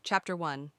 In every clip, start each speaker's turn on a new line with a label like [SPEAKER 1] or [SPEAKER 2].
[SPEAKER 1] Chapter 1.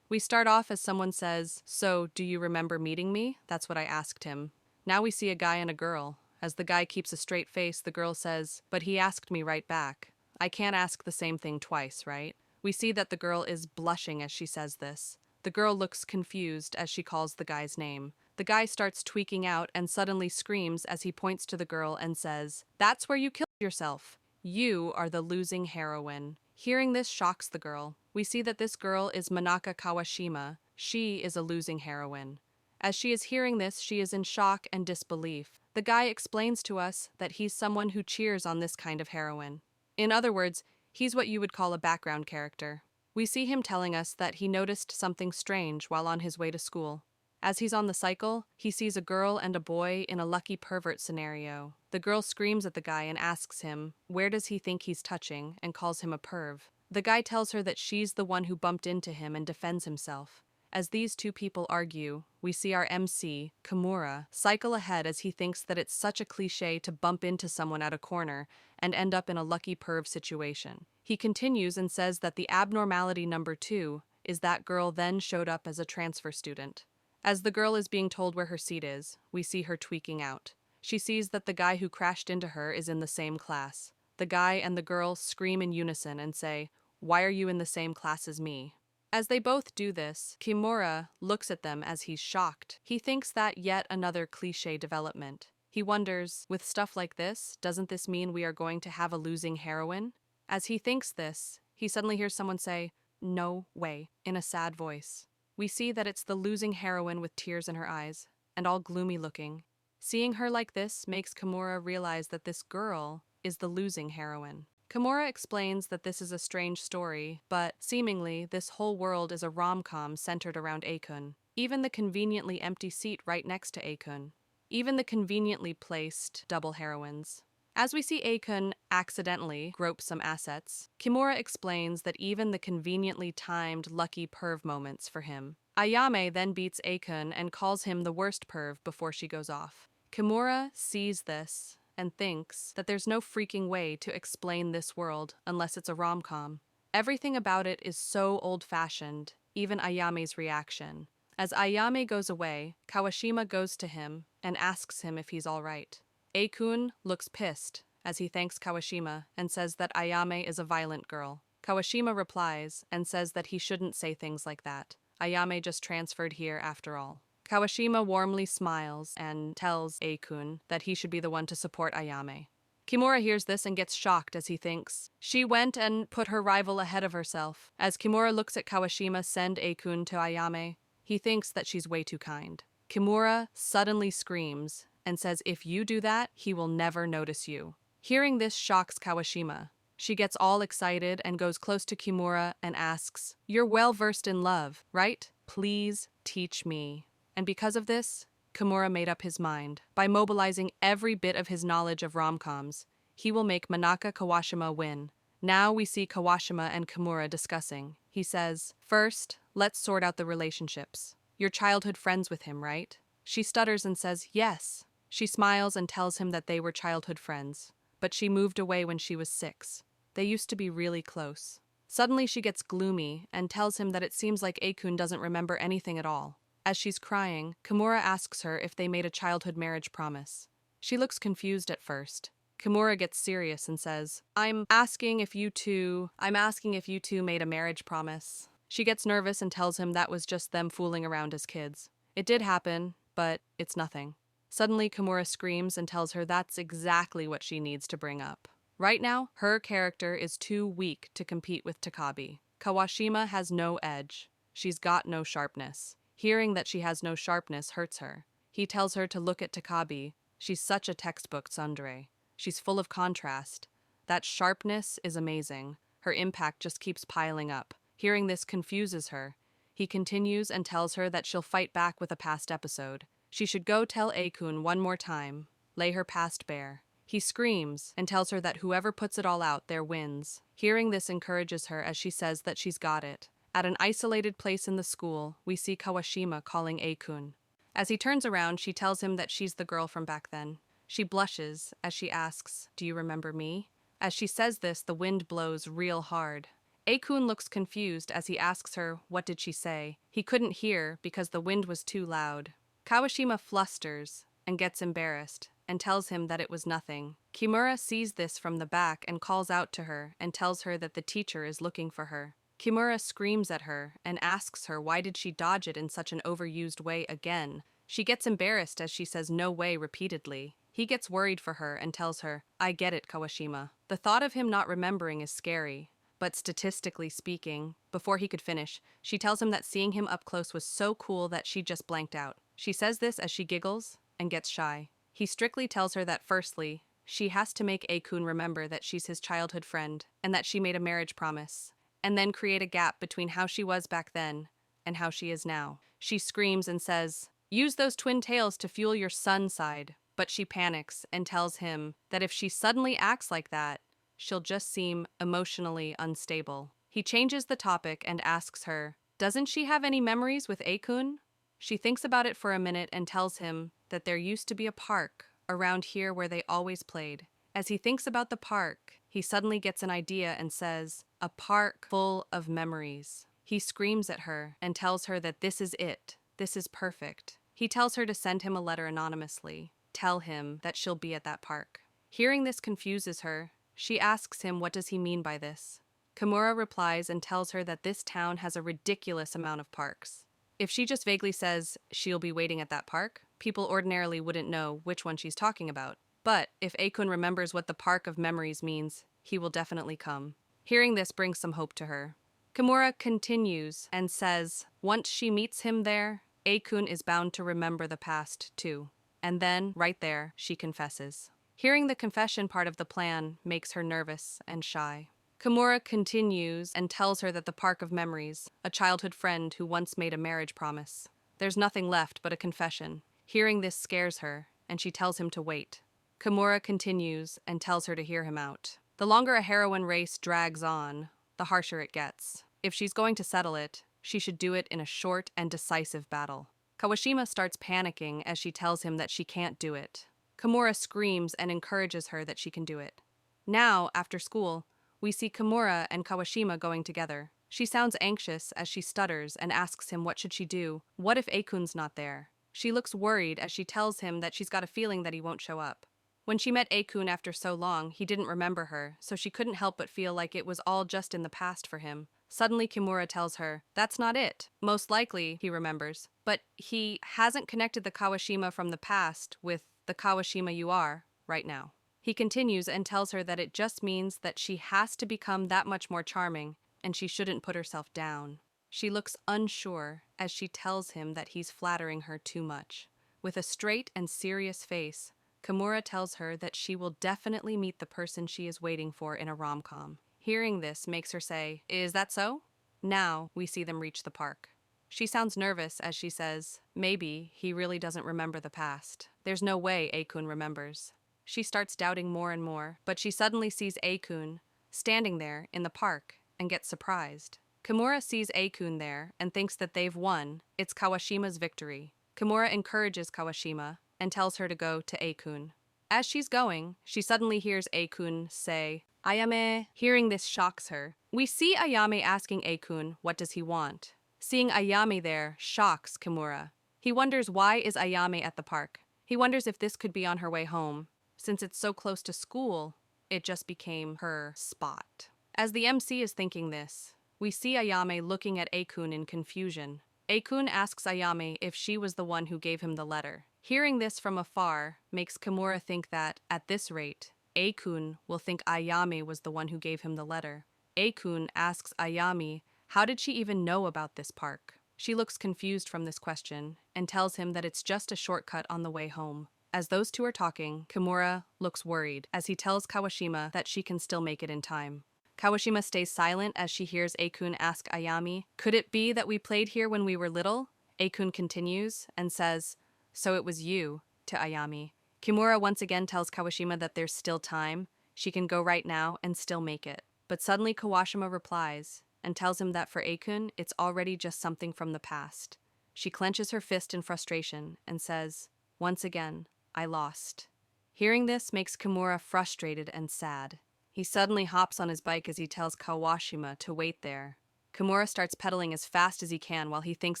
[SPEAKER 1] We start off as someone says, "So, do you remember meeting me?" That's what I asked him. Now we see a guy and a girl. As the guy keeps a straight face, the girl says, "But he asked me right back." I can't ask the same thing twice, right? We see that the girl is blushing as she says this. The girl looks confused as she calls the guy's name. The guy starts tweaking out and suddenly screams as he points to the girl and says, "That's where you killed yourself. You are the losing heroine." Hearing this shocks the girl. We see that this girl is Manaka Kawashima. She is a losing heroine. As she is hearing this, she is in shock and disbelief. The guy explains to us that he's someone who cheers on this kind of heroine. In other words, he's what you would call a background character. We see him telling us that he noticed something strange while on his way to school. As he's on the cycle, he sees a girl and a boy in a lucky pervert scenario. The girl screams at the guy and asks him, where does he think he's touching, and calls him a perv. The guy tells her that she's the one who bumped into him and defends himself. As these two people argue, we see our MC, Kimura, cycle ahead as he thinks that it's such a cliche to bump into someone at a corner and end up in a lucky perv situation. He continues and says that the abnormality number 2 is that girl then showed up as a transfer student. As the girl is being told where her seat is, we see her tweaking out. She sees that the guy who crashed into her is in the same class. The guy and the girl scream in unison and say, "Why are you in the same class as me?" As they both do this, Kimura looks at them as he's shocked. He thinks that yet another cliché development. He wonders, with stuff like this, doesn't this mean we are going to have a losing heroine? As he thinks this, he suddenly hears someone say, "No way," in a sad voice. We see that it's the losing heroine with tears in her eyes, and all gloomy looking. Seeing her like this makes Kimura realize that this girl is the losing heroine. Kimura explains that this is a strange story, but seemingly this whole world is a rom-com centered around Akun. Even the conveniently empty seat right next to Akun. Even the conveniently placed double heroines. As we see Akun accidentally grope some assets, Kimura explains that even the conveniently timed lucky perv moments for him. Ayame then beats Akun and calls him the worst perv before she goes off. Kimura sees this and thinks that there's no freaking way to explain this world unless it's a rom-com. Everything about it is so old-fashioned, even Ayame's reaction. As Ayame goes away, Kawashima goes to him and asks him if he's all right. Akun looks pissed as he thanks Kawashima and says that Ayame is a violent girl. Kawashima replies and says that he shouldn't say things like that. Ayame just transferred here after all. Kawashima warmly smiles and tells Akun that he should be the one to support Ayame. Kimura hears this and gets shocked as he thinks, she went and put her rival ahead of herself. As Kimura looks at Kawashima send Akun to Ayame, he thinks that she's way too kind. Kimura suddenly screams and says if you do that, he will never notice you. Hearing this shocks Kawashima. She gets all excited and goes close to Kimura and asks, "You're well versed in love, right? Please teach me." And because of this, Kimura made up his mind. By mobilizing every bit of his knowledge of rom-coms, he will make Manaka Kawashima win. Now we see Kawashima and Kimura discussing. He says, "First, let's sort out the relationships. You're childhood friends with him, right?" She stutters and says, "Yes." She smiles and tells him that they were childhood friends, but she moved away when she was 6. They used to be really close. Suddenly she gets gloomy and tells him that it seems like Akun doesn't remember anything at all. As she's crying, Kimura asks her if they made a childhood marriage promise. She looks confused at first. Kimura gets serious and says, I'm asking if you two made a marriage promise." She gets nervous and tells him that was just them fooling around as kids. It did happen, but it's nothing. Suddenly, Kimura screams and tells her that's exactly what she needs to bring up. Right now, her character is too weak to compete with Takabe. Kawashima has no edge. She's got no sharpness. Hearing that she has no sharpness hurts her. He tells her to look at Takabe. She's such a textbook tsundere. She's full of contrast. That sharpness is amazing. Her impact just keeps piling up. Hearing this confuses her. He continues and tells her that she'll fight back with a past episode. She should go tell Akun one more time, lay her past bare. He screams and tells her that whoever puts it all out there wins. Hearing this encourages her as she says that she's got it. At an isolated place in the school, we see Kawashima calling Akun. As he turns around, she tells him that she's the girl from back then. She blushes as she asks, "Do you remember me?" As she says this, the wind blows real hard. Akun looks confused as he asks her what did she say. He couldn't hear because the wind was too loud. Kawashima flusters and gets embarrassed and tells him that it was nothing. Kimura sees this from the back and calls out to her and tells her that the teacher is looking for her. Kimura screams at her and asks her why did she dodge it in such an overused way again. She gets embarrassed as she says no way repeatedly. He gets worried for her and tells her, I get it, Kawashima. The thought of him not remembering is scary. But statistically speaking, before he could finish, she tells him that seeing him up close was so cool that she just blanked out. She says this as she giggles and gets shy. He strictly tells her that firstly, she has to make Akun remember that she's his childhood friend and that she made a marriage promise, and then create a gap between how she was back then and how she is now. She screams and says, use those twin tails to fuel your sun side, but she panics and tells him that if she suddenly acts like that, she'll just seem emotionally unstable. He changes the topic and asks her, doesn't she have any memories with Akun? She thinks about it for a minute and tells him that there used to be a park around here where they always played. As he thinks about the park, he suddenly gets an idea and says, a park full of memories. He screams at her and tells her that this is it. This is perfect. He tells her to send him a letter anonymously. Tell him that she'll be at that park. Hearing this confuses her. She asks him what does he mean by this. Kimura replies and tells her that this town has a ridiculous amount of parks. If she just vaguely says she'll be waiting at that park, people ordinarily wouldn't know which one she's talking about. But if Akun remembers what the park of memories means, he will definitely come. Hearing this brings some hope to her. Kimura continues and says once she meets him there, Akun is bound to remember the past too. And then, right there, she confesses. Hearing the confession part of the plan makes her nervous and shy. Kimura continues and tells her that the Park of Memories, a childhood friend who once made a marriage promise. There's nothing left but a confession. Hearing this scares her, and she tells him to wait. Kimura continues and tells her to hear him out. The longer a heroine race drags on, the harsher it gets. If she's going to settle it, she should do it in a short and decisive battle. Kawashima starts panicking as she tells him that she can't do it. Kimura screams and encourages her that she can do it. Now, after school, we see Kimura and Kawashima going together. She sounds anxious as she stutters and asks him what should she do. What if Akun's not there? She looks worried as she tells him that she's got a feeling that he won't show up. When she met Akun after so long, he didn't remember her, so she couldn't help but feel like it was all just in the past for him. Suddenly, Kimura tells her, that's not it. Most likely, he remembers, but he hasn't connected the Kawashima from the past with the Kawashima you are right now. He continues and tells her that it just means that she has to become that much more charming, and she shouldn't put herself down. She looks unsure as she tells him that he's flattering her too much. With a straight and serious face, Kimura tells her that she will definitely meet the person she is waiting for in a rom-com. Hearing this makes her say, is that so? Now we see them reach the park. She sounds nervous as she says, maybe he really doesn't remember the past. There's no way Akun remembers. She starts doubting more and more, but she suddenly sees Akun standing there in the park and gets surprised. Kimura sees Akun there and thinks that they've won. It's Kawashima's victory. Kimura encourages Kawashima and tells her to go to Akun. As she's going, she suddenly hears Akun say, Ayame. Hearing this shocks her. We see Ayame asking Akun, what does he want? Seeing Ayame there shocks Kimura. He wonders why is Ayame at the park. He wonders if this could be on her way home. Since it's so close to school, it just became her spot. As the MC is thinking this, we see Ayame looking at Akun in confusion. Akun asks Ayame if she was the one who gave him the letter. Hearing this from afar makes Kimura think that, at this rate, Akun will think Ayame was the one who gave him the letter. Akun asks Ayame, how did she even know about this park? She looks confused from this question and tells him that it's just a shortcut on the way home. As those two are talking, Kimura looks worried as he tells Kawashima that she can still make it in time. Kawashima stays silent as she hears Akun ask Ayame, could it be that we played here when we were little? Akun continues and says, so it was you, to Ayame. Kimura once again tells Kawashima that there's still time, she can go right now and still make it. But suddenly Kawashima replies and tells him that for Akun, it's already just something from the past. She clenches her fist in frustration and says, once again, I lost. Hearing this makes Kimura frustrated and sad. He suddenly hops on his bike as he tells Kawashima to wait there. Kimura starts pedaling as fast as he can while he thinks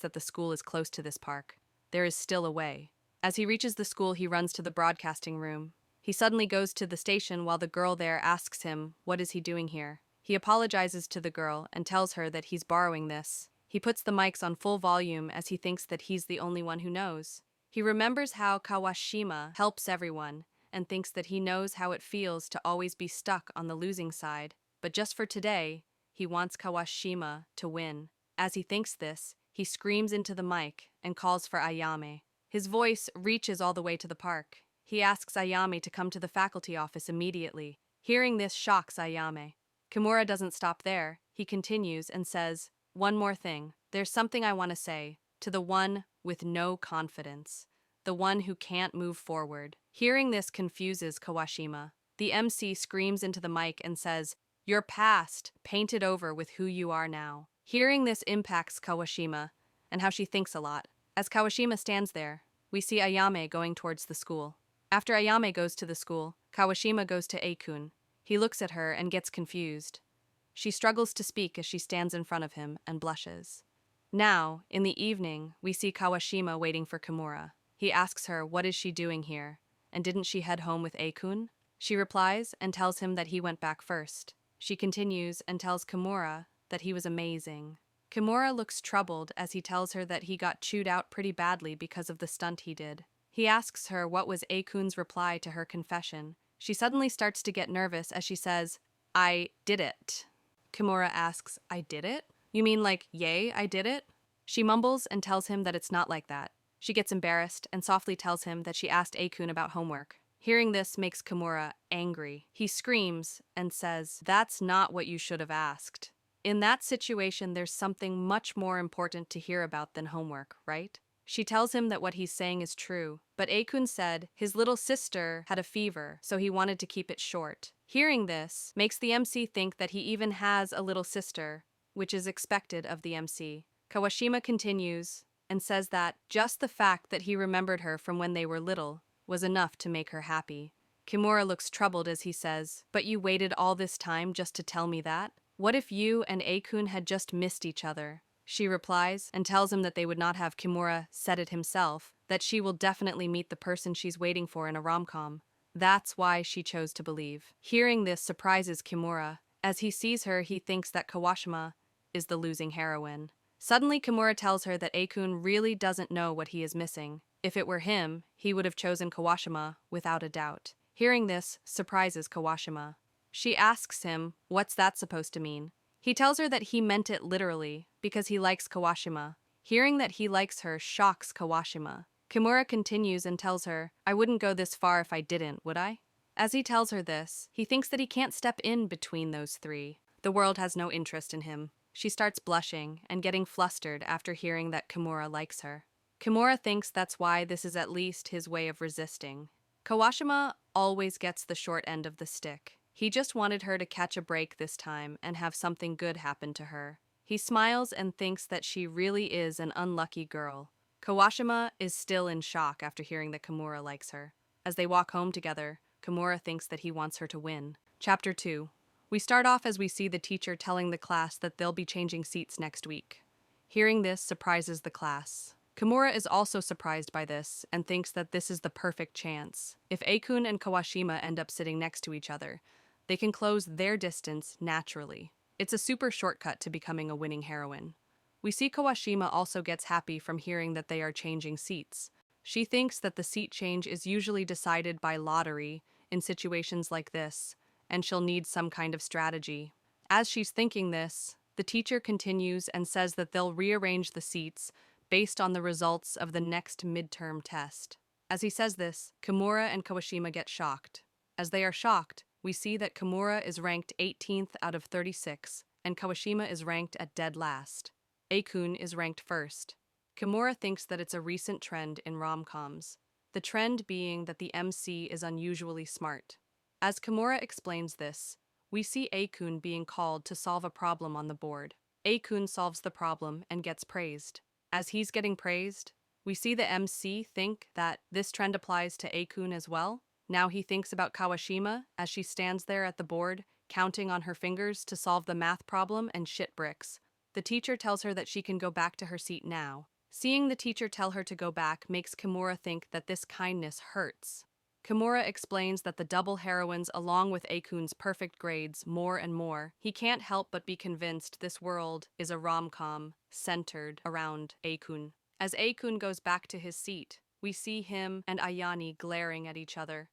[SPEAKER 1] that the school is close to this park. There is still a way. As he reaches the school, he runs to the broadcasting room. He suddenly goes to the station while the girl there asks him, what is he doing here? He apologizes to the girl and tells her that he's borrowing this. He puts the mics on full volume as he thinks that he's the only one who knows. He remembers how Kawashima helps everyone and thinks that he knows how it feels to always be stuck on the losing side. But just for today, he wants Kawashima to win. As he thinks this, he screams into the mic and calls for Ayame. His voice reaches all the way to the park. He asks Ayame to come to the faculty office immediately. Hearing this shocks Ayame. Kimura doesn't stop there. He continues and says, one more thing. There's something I want to say to the one with no confidence, the one who can't move forward. Hearing this confuses Kawashima. The MC screams into the mic and says, your past painted over with who you are now. Hearing this impacts Kawashima and how she thinks a lot. As Kawashima stands there, we see Ayame going towards the school. After Ayame goes to the school, Kawashima goes to Eikun. He looks at her and gets confused. She struggles to speak as she stands in front of him and blushes. Now, in the evening, we see Kawashima waiting for Kimura. He asks her what is she doing here, and didn't she head home with Eikun? She replies and tells him that he went back first. She continues and tells Kimura that he was amazing. Kimura looks troubled as he tells her that he got chewed out pretty badly because of the stunt he did. He asks her what was Eikun's reply to her confession. She suddenly starts to get nervous as she says, I did it. Kimura asks, I did it? You mean like, yay, I did it? She mumbles and tells him that it's not like that. She gets embarrassed and softly tells him that she asked Eikun about homework. Hearing this makes Kimura angry. He screams and says, that's not what you should have asked. In that situation, there's something much more important to hear about than homework, right? She tells him that what he's saying is true, but Eikun said his little sister had a fever, so he wanted to keep it short. Hearing this makes the MC think that he even has a little sister, which is expected of the MC. Kawashima continues and says that just the fact that he remembered her from when they were little was enough to make her happy. Kimura looks troubled as he says, but you waited all this time just to tell me that? What if you and Eikun had just missed each other? She replies and tells him that they would not have Kimura said it himself, that she will definitely meet the person she's waiting for in a rom-com. That's why she chose to believe. Hearing this surprises Kimura. As he sees her, he thinks that Kawashima is the losing heroine. Suddenly, Kimura tells her that Eikun really doesn't know what he is missing. If it were him, he would have chosen Kawashima without a doubt. Hearing this surprises Kawashima. She asks him, what's that supposed to mean? He tells her that he meant it literally, because he likes Kawashima. Hearing that he likes her shocks Kawashima. Kimura continues and tells her, I wouldn't go this far if I didn't, would I? As he tells her this, he thinks that he can't step in between those three. The world has no interest in him. She starts blushing and getting flustered after hearing that Kimura likes her. Kimura thinks that's why this is at least his way of resisting. Kawashima always gets the short end of the stick. He just wanted her to catch a break this time and have something good happen to her. He smiles and thinks that she really is an unlucky girl. Kawashima is still in shock after hearing that Kimura likes her. As they walk home together, Kimura thinks that he wants her to win. Chapter 2. We start off as we see the teacher telling the class that they'll be changing seats next week. Hearing this surprises the class. Kimura is also surprised by this and thinks that this is the perfect chance. If Eikun and Kawashima end up sitting next to each other, they can close their distance naturally. It's a super shortcut to becoming a winning heroine. We see Kawashima also gets happy from hearing that they are changing seats. She thinks that the seat change is usually decided by lottery in situations like this, and she'll need some kind of strategy. As she's thinking this, the teacher continues and says that they'll rearrange the seats based on the results of the next midterm test. As he says this, Kimura and Kawashima get shocked. As they are shocked, we see that Kimura is ranked 18th out of 36, and Kawashima is ranked at dead last. Eikun is ranked first. Kimura thinks that it's a recent trend in rom-coms, the trend being that the MC is unusually smart. As Kimura explains this, we see Eikun being called to solve a problem on the board. Eikun solves the problem and gets praised. As he's getting praised, we see the MC think that this trend applies to Eikun as well. Now he thinks about Kawashima as she stands there at the board, counting on her fingers to solve the math problem and shit bricks. The teacher tells her that she can go back to her seat now. Seeing the teacher tell her to go back makes Kimura think that this kindness hurts. Kimura explains that the double heroines, along with Akun's perfect grades, more and more, he can't help but be convinced this world is a rom-com centered around Akun. As Akun goes back to his seat, we see him and Ayani glaring at each other.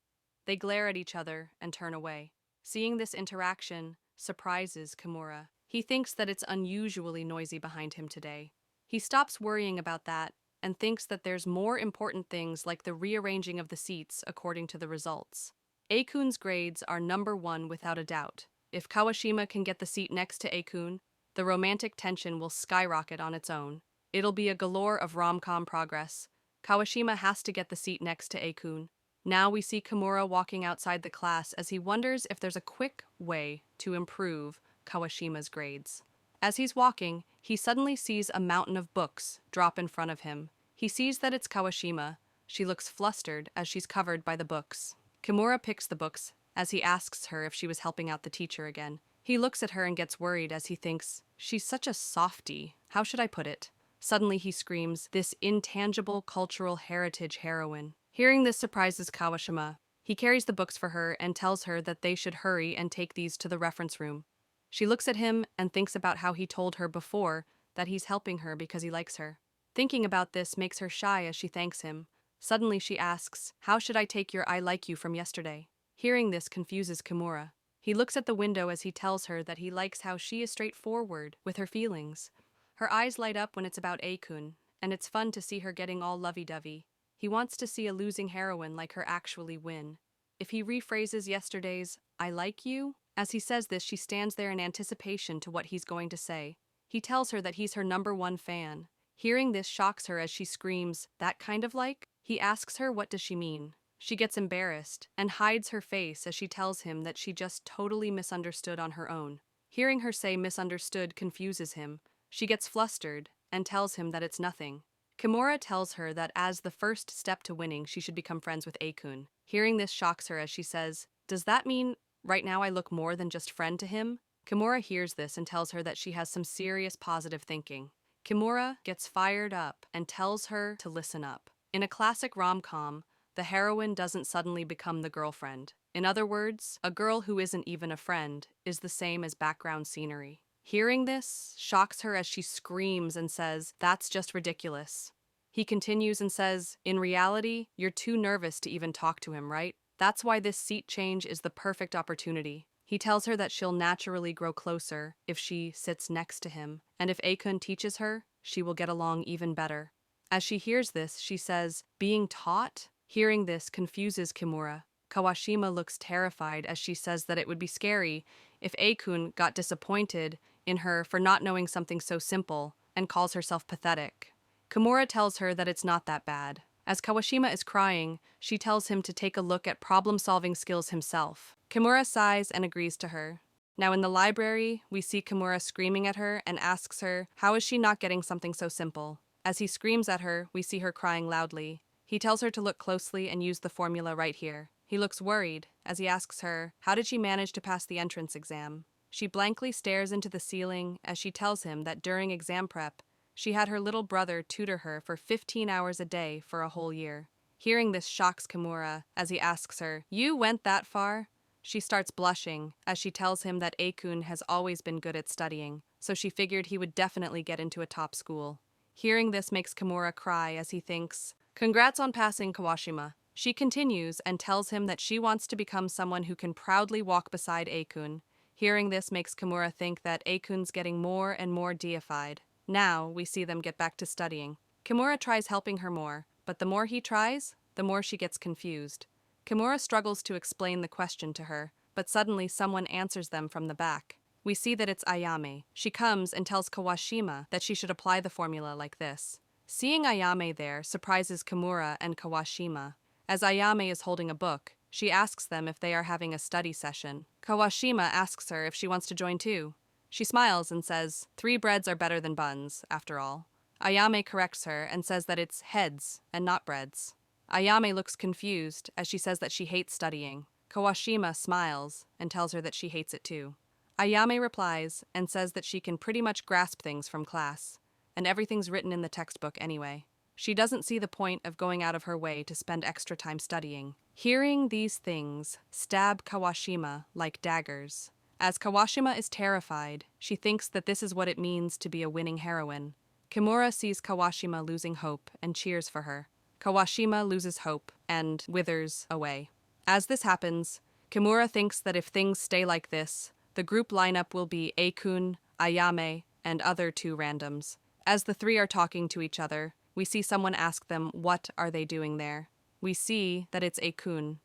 [SPEAKER 1] They glare at each other and turn away. Seeing this interaction surprises Kimura. He thinks that it's unusually noisy behind him today. He stops worrying about that and thinks that there's more important things like the rearranging of the seats according to the results. Akun's grades are number one without a doubt. If Kawashima can get the seat next to Akun, the romantic tension will skyrocket on its own. It'll be a galore of rom-com progress. Kawashima has to get the seat next to Akun. Now we see Kimura walking outside the class as he wonders if there's a quick way to improve Kawashima's grades. As he's walking, he suddenly sees a mountain of books drop in front of him. He sees that it's Kawashima. She looks flustered as she's covered by the books. Kimura picks the books as he asks her if she was helping out the teacher again. He looks at her and gets worried as he thinks, she's such a softie. How should I put it? Suddenly he screams, this intangible cultural heritage heroine. Hearing this surprises Kawashima. He carries the books for her and tells her that they should hurry and take these to the reference room. She looks at him and thinks about how he told her before that he's helping her because he likes her. Thinking about this makes her shy as she thanks him. Suddenly she asks, how should I take your I like you from yesterday? Hearing this confuses Kimura. He looks at the window as he tells her that he likes how she is straightforward with her feelings. Her eyes light up when it's about Akun, and it's fun to see her getting all lovey-dovey. He wants to see a losing heroine like her actually win. If he rephrases yesterday's, I like you, as he says this, she stands there in anticipation to what he's going to say. He tells her that he's her number one fan. Hearing this shocks her as she screams, that kind of like? He asks her what does she mean. She gets embarrassed and hides her face as she tells him that she just totally misunderstood on her own. Hearing her say misunderstood confuses him. She gets flustered and tells him that it's nothing. Kimura tells her that as the first step to winning, she should become friends with Akun. Hearing this shocks her as she says, does that mean right now I look more than just friend to him? Kimura hears this and tells her that she has some serious positive thinking. Kimura gets fired up and tells her to listen up. In a classic rom-com, the heroine doesn't suddenly become the girlfriend. In other words, a girl who isn't even a friend is the same as background scenery. Hearing this shocks her as she screams and says, that's just ridiculous. He continues and says, in reality, you're too nervous to even talk to him, right? That's why this seat change is the perfect opportunity. He tells her that she'll naturally grow closer if she sits next to him, and if Akun teaches her, she will get along even better. As she hears this, she says, being taught? Hearing this confuses Kimura. Kawashima looks terrified as she says that it would be scary if Akun got disappointed in her for not knowing something so simple and calls herself pathetic. Kimura tells her that it's not that bad. As Kawashima is crying, she tells him to take a look at problem-solving skills himself. Kimura sighs and agrees to her. Now in the library, we see Kimura screaming at her and asks her, how is she not getting something so simple? As he screams at her, we see her crying loudly. He tells her to look closely and use the formula right here. He looks worried as he asks her, how did she manage to pass the entrance exam? She blankly stares into the ceiling as she tells him that during exam prep, she had her little brother tutor her for 15 hours a day for a whole year. Hearing this shocks Kimura as he asks her, you went that far? She starts blushing as she tells him that Akun has always been good at studying, so she figured he would definitely get into a top school. Hearing this makes Kimura cry as he thinks, congrats on passing, Kawashima. She continues and tells him that she wants to become someone who can proudly walk beside Akun. Hearing this makes Kimura think that Akun's getting more and more deified. Now, we see them get back to studying. Kimura tries helping her more, but the more he tries, the more she gets confused. Kimura struggles to explain the question to her, but suddenly someone answers them from the back. We see that it's Ayame. She comes and tells Kawashima that she should apply the formula like this. Seeing Ayame there surprises Kimura and Kawashima. As Ayame is holding a book, she asks them if they are having a study session. Kawashima asks her if she wants to join too. She smiles and says, 3 breads are better than buns, after all. Ayame corrects her and says that it's heads and not breads. Ayame looks confused as she says that she hates studying. Kawashima smiles and tells her that she hates it too. Ayame replies and says that she can pretty much grasp things from class, and everything's written in the textbook anyway. She doesn't see the point of going out of her way to spend extra time studying. Hearing these things stab Kawashima like daggers. As Kawashima is terrified, she thinks that this is what it means to be a winning heroine. Kimura sees Kawashima losing hope and cheers for her. Kawashima loses hope and withers away. As this happens, Kimura thinks that if things stay like this, the group lineup will be Akun, Ayame, and other two randoms. As the three are talking to each other, we see someone ask them what are they doing there. We see that it's Akun.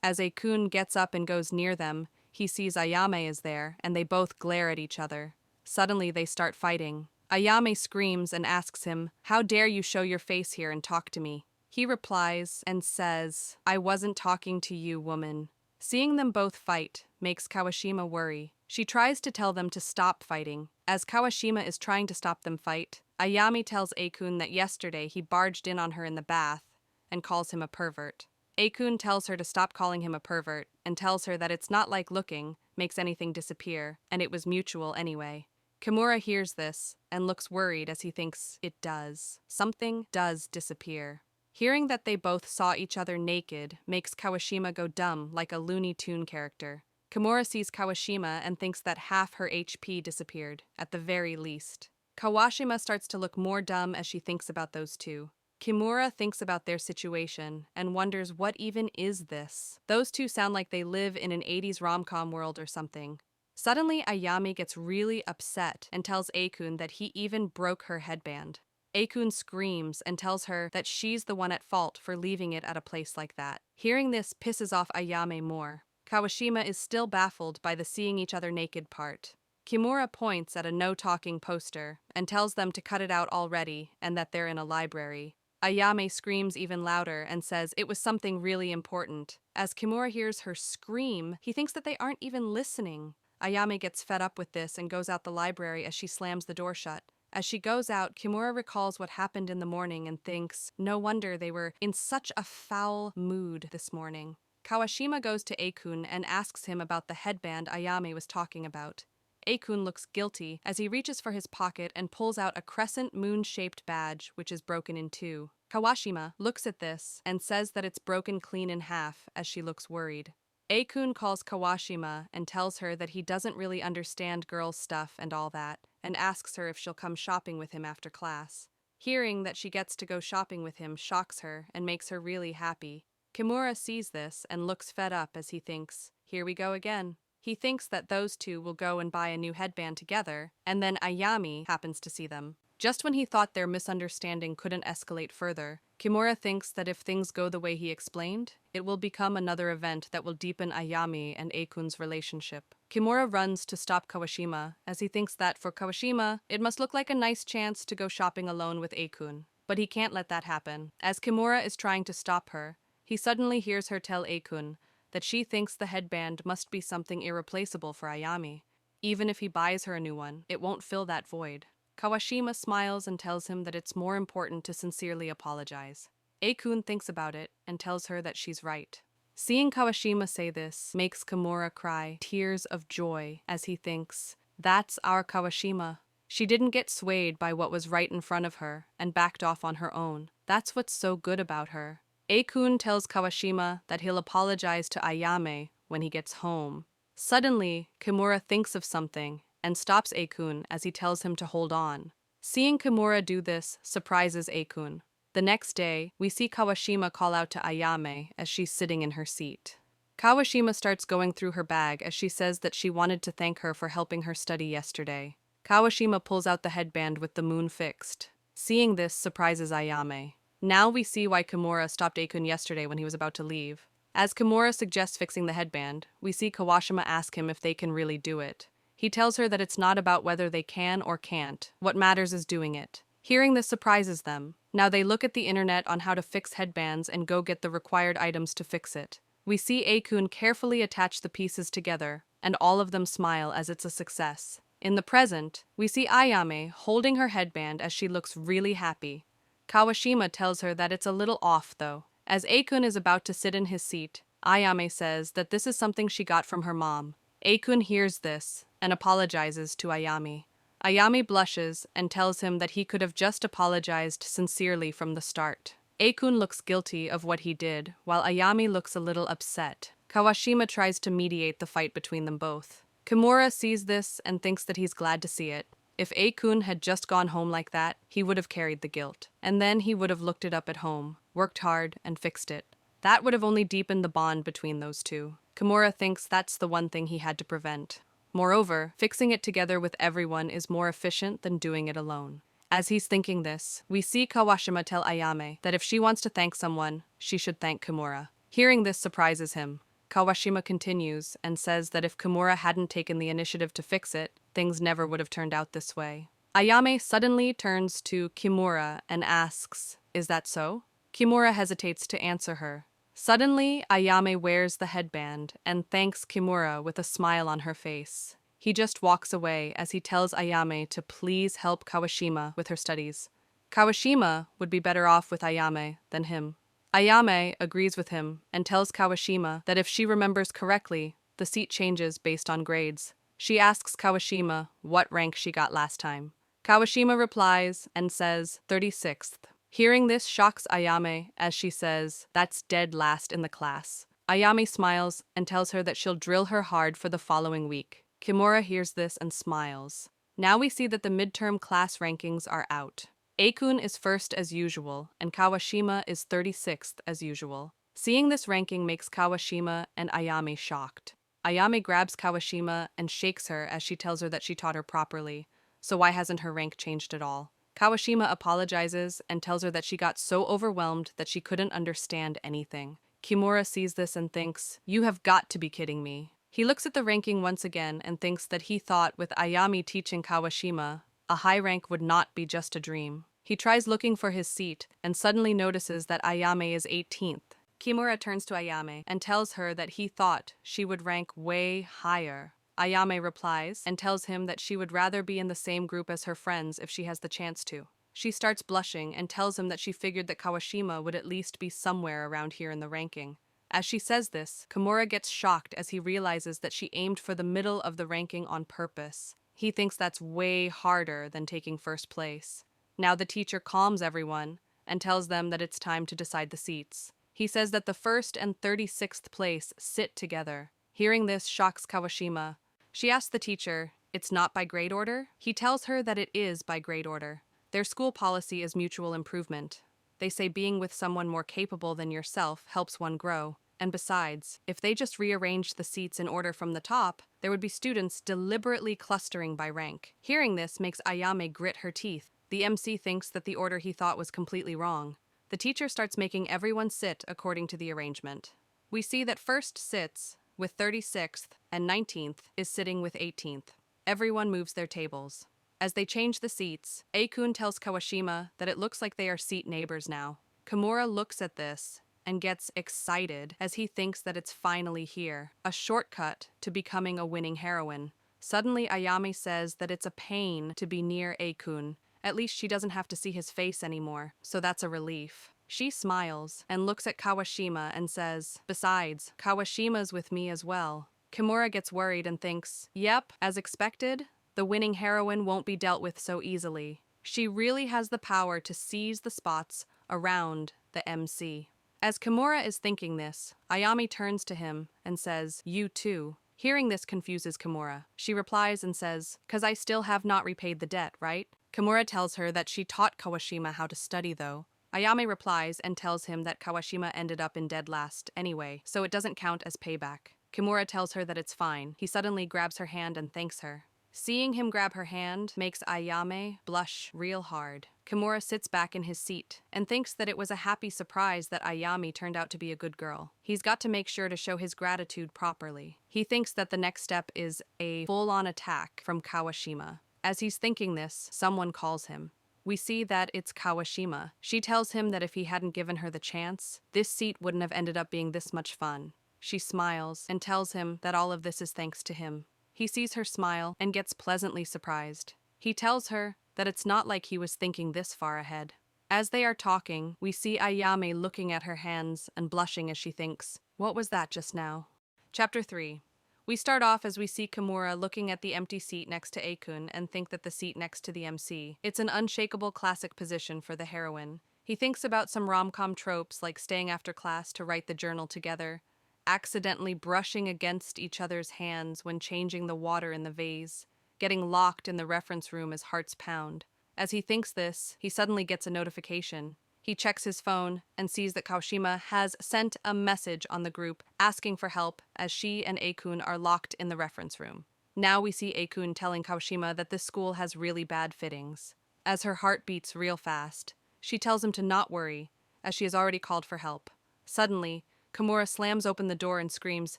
[SPEAKER 1] As Akun gets up and goes near them, he sees Ayame is there, and they both glare at each other. Suddenly they start fighting. Ayame screams and asks him, "How dare you show your face here and talk to me?" He replies and says, "I wasn't talking to you, woman." Seeing them both fight makes Kawashima worry. She tries to tell them to stop fighting. As Kawashima is trying to stop them fight, Ayame tells Akun that yesterday he barged in on her in the bath and calls him a pervert. Akun tells her to stop calling him a pervert and tells her that it's not like looking makes anything disappear, and it was mutual anyway. Kimura hears this and looks worried as he thinks it does. Something does disappear. Hearing that they both saw each other naked makes Kawashima go dumb like a Looney Tune character. Kimura sees Kawashima and thinks that half her HP disappeared, at the very least. Kawashima starts to look more dumb as she thinks about those two. Kimura thinks about their situation and wonders what even is this. Those two sound like they live in an 80s rom-com world or something. Suddenly, Ayame gets really upset and tells Akun that he even broke her headband. Akun screams and tells her that she's the one at fault for leaving it at a place like that. Hearing this pisses off Ayame more. Kawashima is still baffled by the seeing each other naked part. Kimura points at a no-talking poster and tells them to cut it out already and that they're in a library. Ayame screams even louder and says it was something really important. As Kimura hears her scream, he thinks that they aren't even listening. Ayame gets fed up with this and goes out the library as she slams the door shut. As she goes out, Kimura recalls what happened in the morning and thinks, no wonder they were in such a foul mood this morning. Kawashima goes to Akun and asks him about the headband Ayame was talking about. Akun looks guilty as he reaches for his pocket and pulls out a crescent moon-shaped badge, which is broken in two. Kawashima looks at this and says that it's broken clean in half as she looks worried. Akun calls Kawashima and tells her that he doesn't really understand girls' stuff and all that, and asks her if she'll come shopping with him after class. Hearing that she gets to go shopping with him shocks her and makes her really happy. Kimura sees this and looks fed up as he thinks, here we go again. He thinks that those two will go and buy a new headband together, and then Ayame happens to see them. Just when he thought their misunderstanding couldn't escalate further, Kimura thinks that if things go the way he explained, it will become another event that will deepen Ayame and Akun's relationship. Kimura runs to stop Kawashima, as he thinks that for Kawashima, it must look like a nice chance to go shopping alone with Akun. But he can't let that happen. As Kimura is trying to stop her, he suddenly hears her tell Akun that she thinks the headband must be something irreplaceable for Ayame. Even if he buys her a new one, it won't fill that void. Kawashima smiles and tells him that it's more important to sincerely apologize. Akun thinks about it and tells her that she's right. Seeing Kawashima say this makes Kimura cry tears of joy as he thinks, that's our Kawashima. She didn't get swayed by what was right in front of her and backed off on her own. That's what's so good about her. Akun tells Kawashima that he'll apologize to Ayame when he gets home. Suddenly, Kimura thinks of something and stops Akun as he tells him to hold on. Seeing Kimura do this surprises Akun. The next day, we see Kawashima call out to Ayame as she's sitting in her seat. Kawashima starts going through her bag as she says that she wanted to thank her for helping her study yesterday. Kawashima pulls out the headband with the moon fixed. Seeing this surprises Ayame. Now we see why Kimura stopped Akun yesterday when he was about to leave. As Kimura suggests fixing the headband, we see Kawashima ask him if they can really do it. He tells her that it's not about whether they can or can't. What matters is doing it. Hearing this surprises them. Now they look at the internet on how to fix headbands and go get the required items to fix it. We see Akun carefully attach the pieces together, and all of them smile as it's a success. In the present, we see Ayame holding her headband as she looks really happy. Kawashima tells her that it's a little off, though. As Akun is about to sit in his seat, Ayame says that this is something she got from her mom. Akun hears this and apologizes to Ayame. Ayame blushes and tells him that he could have just apologized sincerely from the start. Akun looks guilty of what he did, while Ayame looks a little upset. Kawashima tries to mediate the fight between them both. Kimura sees this and thinks that he's glad to see it. If Akun had just gone home like that, he would have carried the guilt. And then he would have looked it up at home, worked hard, and fixed it. That would have only deepened the bond between those two. Kimura thinks that's the one thing he had to prevent. Moreover, fixing it together with everyone is more efficient than doing it alone. As he's thinking this, we see Kawashima tell Ayame that if she wants to thank someone, she should thank Kimura. Hearing this surprises him. Kawashima continues and says that if Kimura hadn't taken the initiative to fix it, things never would have turned out this way. Ayame suddenly turns to Kimura and asks, "Is that so?" Kimura hesitates to answer her. Suddenly, Ayame wears the headband and thanks Kimura with a smile on her face. He just walks away as he tells Ayame to please help Kawashima with her studies. Kawashima would be better off with Ayame than him. Ayame agrees with him and tells Kawashima that if she remembers correctly, the seat changes based on grades. She asks Kawashima what rank she got last time. Kawashima replies and says 36th. Hearing this shocks Ayame as she says, "That's dead last in the class." Ayame smiles and tells her that she'll drill her hard for the following week. Kimura hears this and smiles. Now we see that the midterm class rankings are out. Akun is first as usual, and Kawashima is 36th as usual. Seeing this ranking makes Kawashima and Ayame shocked. Ayame grabs Kawashima and shakes her as she tells her that she taught her properly, so why hasn't her rank changed at all? Kawashima apologizes and tells her that she got so overwhelmed that she couldn't understand anything. Kimura sees this and thinks, "You have got to be kidding me." He looks at the ranking once again and thinks that he thought with Ayame teaching Kawashima, a high rank would not be just a dream. He tries looking for his seat and suddenly notices that Ayame is 18th. Kimura turns to Ayame and tells her that he thought she would rank way higher. Ayame replies and tells him that she would rather be in the same group as her friends if she has the chance to. She starts blushing and tells him that she figured that Kawashima would at least be somewhere around here in the ranking. As she says this, Kimura gets shocked as he realizes that she aimed for the middle of the ranking on purpose. He thinks that's way harder than taking first place. Now the teacher calms everyone and tells them that it's time to decide the seats. He says that the first and 36th place sit together. Hearing this shocks Kawashima. She asks the teacher, "It's not by grade order?" He tells her that it is by grade order. Their school policy is mutual improvement. They say being with someone more capable than yourself helps one grow. And besides, if they just rearranged the seats in order from the top, there would be students deliberately clustering by rank. Hearing this makes Ayame grit her teeth. The MC thinks that the order he thought was completely wrong. The teacher starts making everyone sit according to the arrangement. We see that first sits with 36th and 19th is sitting with 18th. Everyone moves their tables. As they change the seats, Akun tells Kawashima that it looks like they are seat neighbors now. Kimura looks at this and gets excited as he thinks that it's finally here, a shortcut to becoming a winning heroine. Suddenly Ayame says that it's a pain to be near Akun. At least she doesn't have to see his face anymore, so that's a relief. She smiles and looks at Kawashima and says, "Besides, Kawashima's with me as well." Kimura gets worried and thinks, "Yep, as expected, the winning heroine won't be dealt with so easily." She really has the power to seize the spots around the MC. As Kimura is thinking this, Ayame turns to him and says, "You too." Hearing this confuses Kimura. She replies and says, "'Cause I still have not repaid the debt, right?" Kimura tells her that she taught Kawashima how to study though. Ayame replies and tells him that Kawashima ended up in dead last anyway, so it doesn't count as payback. Kimura tells her that it's fine. He suddenly grabs her hand and thanks her. Seeing him grab her hand makes Ayame blush real hard. Kimura sits back in his seat and thinks that it was a happy surprise that Ayame turned out to be a good girl. He's got to make sure to show his gratitude properly. He thinks that the next step is a full-on attack from Kawashima. As he's thinking this, someone calls him. We see that it's Kawashima. She tells him that if he hadn't given her the chance, this seat wouldn't have ended up being this much fun. She smiles and tells him that all of this is thanks to him. He sees her smile and gets pleasantly surprised. He tells her that it's not like he was thinking this far ahead. As they are talking, we see Ayame looking at her hands and blushing as she thinks, "What was that just now?" Chapter 3. We start off as we see Kimura looking at the empty seat next to Akun and think that the seat next to the MC. It's an unshakable classic position for the heroine. He thinks about some rom-com tropes like staying after class to write the journal together, accidentally brushing against each other's hands when changing the water in the vase, getting locked in the reference room as hearts pound. As he thinks this, he suddenly gets a notification. He checks his phone and sees that Kawashima has sent a message on the group asking for help as she and Akun are locked in the reference room. Now we see Akun telling Kawashima that this school has really bad fittings. As her heart beats real fast, she tells him to not worry, as she has already called for help. Suddenly, Kimura slams open the door and screams,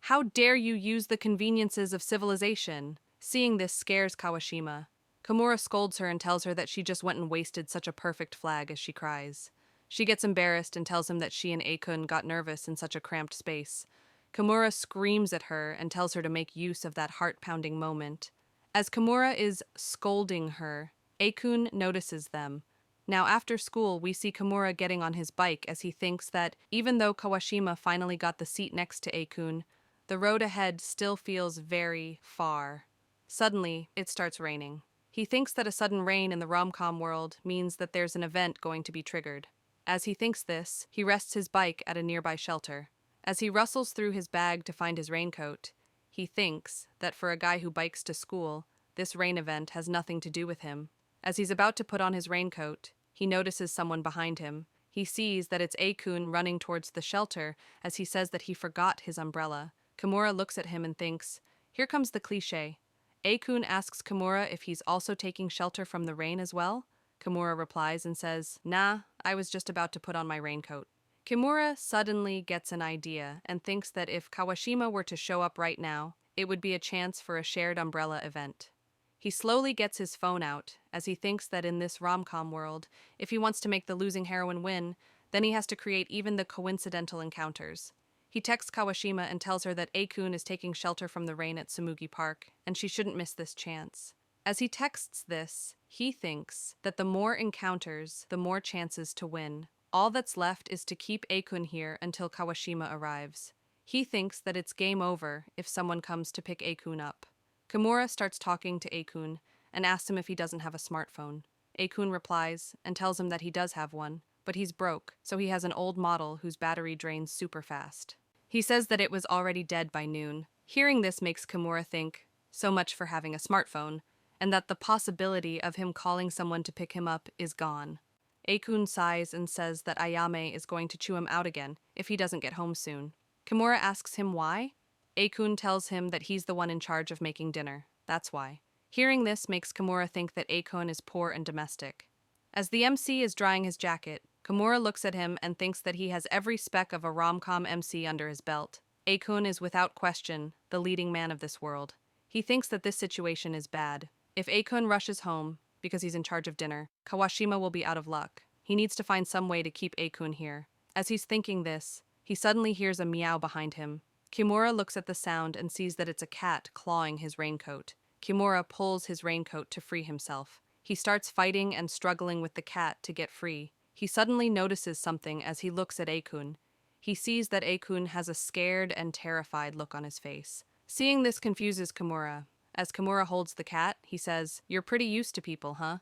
[SPEAKER 1] "How dare you use the conveniences of civilization?" Seeing this scares Kawashima. Kimura scolds her and tells her that she just went and wasted such a perfect flag as she cries. She gets embarrassed and tells him that she and Akun got nervous in such a cramped space. Kimura screams at her and tells her to make use of that heart-pounding moment. As Kimura is scolding her, Akun notices them. Now after school, we see Kimura getting on his bike as he thinks that even though Kawashima finally got the seat next to Akun, the road ahead still feels very far. Suddenly, it starts raining. He thinks that a sudden rain in the rom-com world means that there's an event going to be triggered. As he thinks this, he rests his bike at a nearby shelter. As he rustles through his bag to find his raincoat, he thinks that for a guy who bikes to school, this rain event has nothing to do with him. As he's about to put on his raincoat, he notices someone behind him. He sees that it's Akun running towards the shelter as he says that he forgot his umbrella. Kimura looks at him and thinks, here comes the cliché. Akun asks Kimura if he's also taking shelter from the rain as well. Kimura replies and says, "Nah, I was just about to put on my raincoat." Kimura suddenly gets an idea and thinks that if Kawashima were to show up right now, it would be a chance for a shared umbrella event. He slowly gets his phone out as he thinks that in this rom-com world, if he wants to make the losing heroine win, then he has to create even the coincidental encounters. He texts Kawashima and tells her that Akun is taking shelter from the rain at Tsumugi Park, and she shouldn't miss this chance. As he texts this, he thinks that the more encounters, the more chances to win. All that's left is to keep Akun here until Kawashima arrives. He thinks that it's game over if someone comes to pick Akun up. Kimura starts talking to Akun and asks him if he doesn't have a smartphone. Akun replies and tells him that he does have one, but he's broke, so he has an old model whose battery drains super fast. He says that it was already dead by noon. Hearing this makes Kimura think, so much for having a smartphone, and that the possibility of him calling someone to pick him up is gone. Akun sighs and says that Ayame is going to chew him out again if he doesn't get home soon. Kimura asks him why. Akun tells him that he's the one in charge of making dinner. That's why. Hearing this makes Kimura think that Akun is poor and domestic. As the MC is drying his jacket, Kimura looks at him and thinks that he has every speck of a rom-com MC under his belt. Akun is without question the leading man of this world. He thinks that this situation is bad. If Akun rushes home, because he's in charge of dinner, Kawashima will be out of luck. He needs to find some way to keep Akun here. As he's thinking this, he suddenly hears a meow behind him. Kimura looks at the sound and sees that it's a cat clawing his raincoat. Kimura pulls his raincoat to free himself. He starts fighting and struggling with the cat to get free. He suddenly notices something as he looks at Akun. He sees that Akun has a scared and terrified look on his face. Seeing this confuses Kimura. As Kimura holds the cat, he says, "You're pretty used to people, huh?"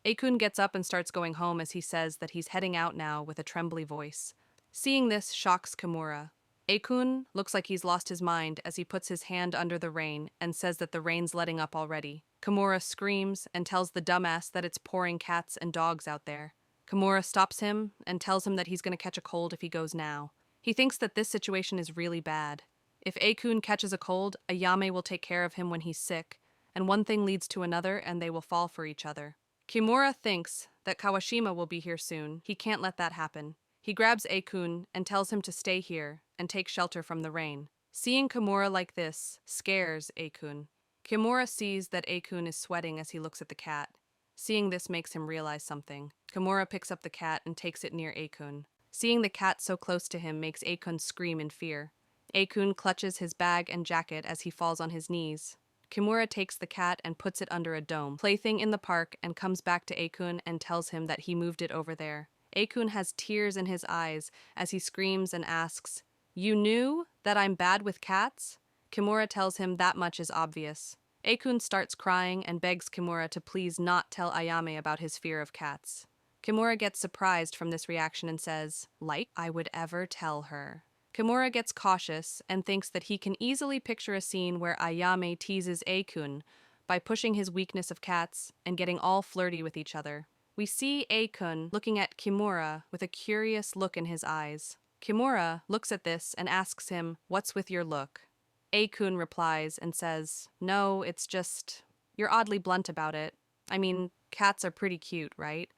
[SPEAKER 1] Akun gets up and starts going home as he says that he's heading out now with a trembly voice. Seeing this shocks Kimura. Akun looks like he's lost his mind as he puts his hand under the rain and says that the rain's letting up already. Kimura screams and tells the dumbass that it's pouring cats and dogs out there. Kimura stops him and tells him that he's going to catch a cold if he goes now. He thinks that this situation is really bad. If Akun catches a cold, Ayame will take care of him when he's sick, and one thing leads to another and they will fall for each other. Kimura thinks that Kawashima will be here soon. He can't let that happen. He grabs Akun and tells him to stay here and take shelter from the rain. Seeing Kimura like this scares Akun. Kimura sees that Akun is sweating as he looks at the cat. Seeing this makes him realize something. Kimura picks up the cat and takes it near Akun. Seeing the cat so close to him makes Akun scream in fear. Akun clutches his bag and jacket as he falls on his knees. Kimura takes the cat and puts it under a dome, plaything in the park, and comes back to Akun and tells him that he moved it over there. Akun has tears in his eyes as he screams and asks, "You knew that I'm bad with cats?" Kimura tells him that much is obvious. Akun starts crying and begs Kimura to please not tell Ayame about his fear of cats. Kimura gets surprised from this reaction and says, "Like I would ever tell her." Kimura gets cautious and thinks that he can easily picture a scene where Ayame teases Akun by pushing his weakness of cats and getting all flirty with each other. We see Akun looking at Kimura with a curious look in his eyes. Kimura looks at this and asks him, "What's with your look?" Akun replies and says, "No, it's just, you're oddly blunt about it. I mean, cats are pretty cute, right?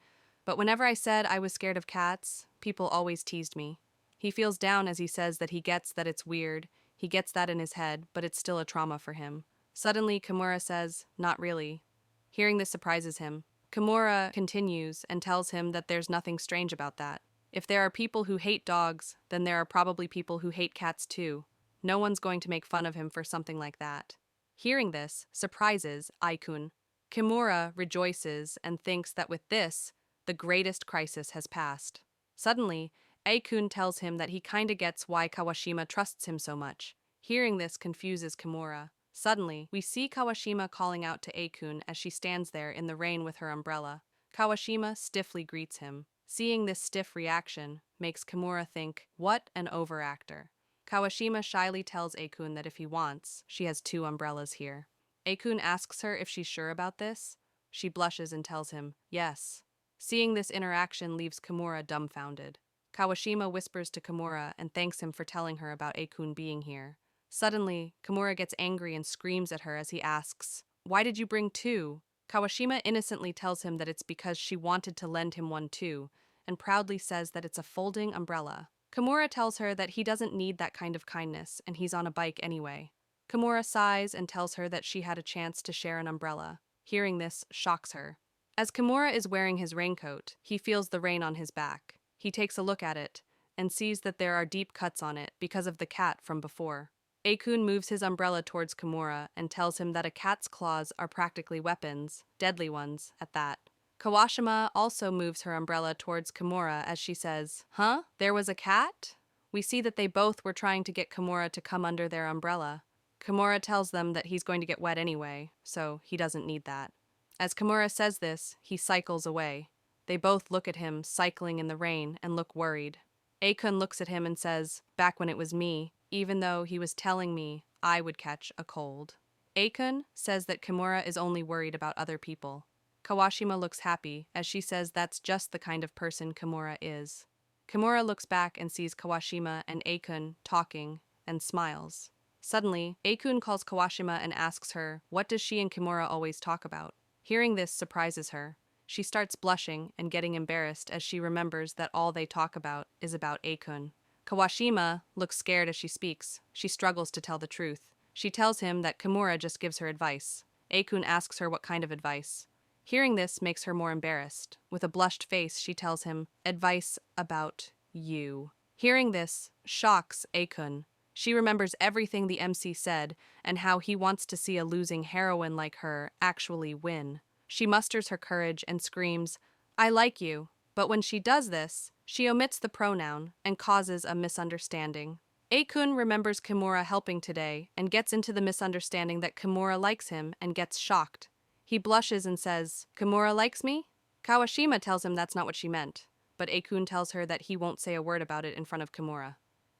[SPEAKER 1] But whenever I said I was scared of cats, people always teased me." He feels down as he says that he gets that it's weird. He gets that in his head, but it's still a trauma for him. Suddenly, Kimura says, "Not really." Hearing this surprises him. Kimura continues and tells him that there's nothing strange about that. If there are people who hate dogs, then there are probably people who hate cats too. No one's going to make fun of him for something like that. Hearing this surprises Aikun. Kimura rejoices and thinks that with this, the greatest crisis has passed. Suddenly, Aikun tells him that he kinda gets why Kawashima trusts him so much. Hearing this confuses Kimura. Suddenly, we see Kawashima calling out to Aikun as she stands there in the rain with her umbrella. Kawashima stiffly greets him. Seeing this stiff reaction makes Kimura think, what an overactor. Kawashima shyly tells Akun that if he wants, she has 2 umbrellas here. Akun asks her if she's sure about this. She blushes and tells him, yes. Seeing this interaction leaves Kimura dumbfounded. Kawashima whispers to Kimura and thanks him for telling her about Akun being here. Suddenly, Kimura gets angry and screams at her as he asks, "Why did you bring 2?" Kawashima innocently tells him that it's because she wanted to lend him one too, and proudly says that it's a folding umbrella. Kimura tells her that he doesn't need that kind of kindness, and he's on a bike anyway. Kimura sighs and tells her that she had a chance to share an umbrella. Hearing this shocks her. As Kimura is wearing his raincoat, he feels the rain on his back. He takes a look at it, and sees that there are deep cuts on it because of the cat from before. Akun moves his umbrella towards Kimura and tells him that a cat's claws are practically weapons, deadly ones, at that. Kawashima also moves her umbrella towards Kimura as she says, "Huh? There was a cat?" We see that they both were trying to get Kimura to come under their umbrella. Kimura tells them that he's going to get wet anyway, so he doesn't need that. As Kimura says this, he cycles away. They both look at him, cycling in the rain, and look worried. Akun looks at him and says, "Back when it was me, even though he was telling me I would catch a cold." Akun says that Kimura is only worried about other people. Kawashima looks happy, as she says that's just the kind of person Kimura is. Kimura looks back and sees Kawashima and Akun talking, and smiles. Suddenly, Akun calls Kawashima and asks her, what does she and Kimura always talk about? Hearing this surprises her. She starts blushing and getting embarrassed as she remembers that all they talk about is about Akun. Kawashima looks scared as she speaks. She struggles to tell the truth. She tells him that Kimura just gives her advice. Akun asks her what kind of advice. Hearing this makes her more embarrassed. With a blushed face, she tells him, "Advice about you." Hearing this shocks Akun. She remembers everything the MC said and how he wants to see a losing heroine like her actually win. She musters her courage and screams, "I like you." But when she does this, she omits the pronoun and causes a misunderstanding. Akun remembers Kimura helping today and gets into the misunderstanding that Kimura likes him and gets shocked. He blushes and says, "Kimura likes me?" Kawashima tells him that's not what she meant, but Akun tells her that he won't say a word about it in front of Kimura.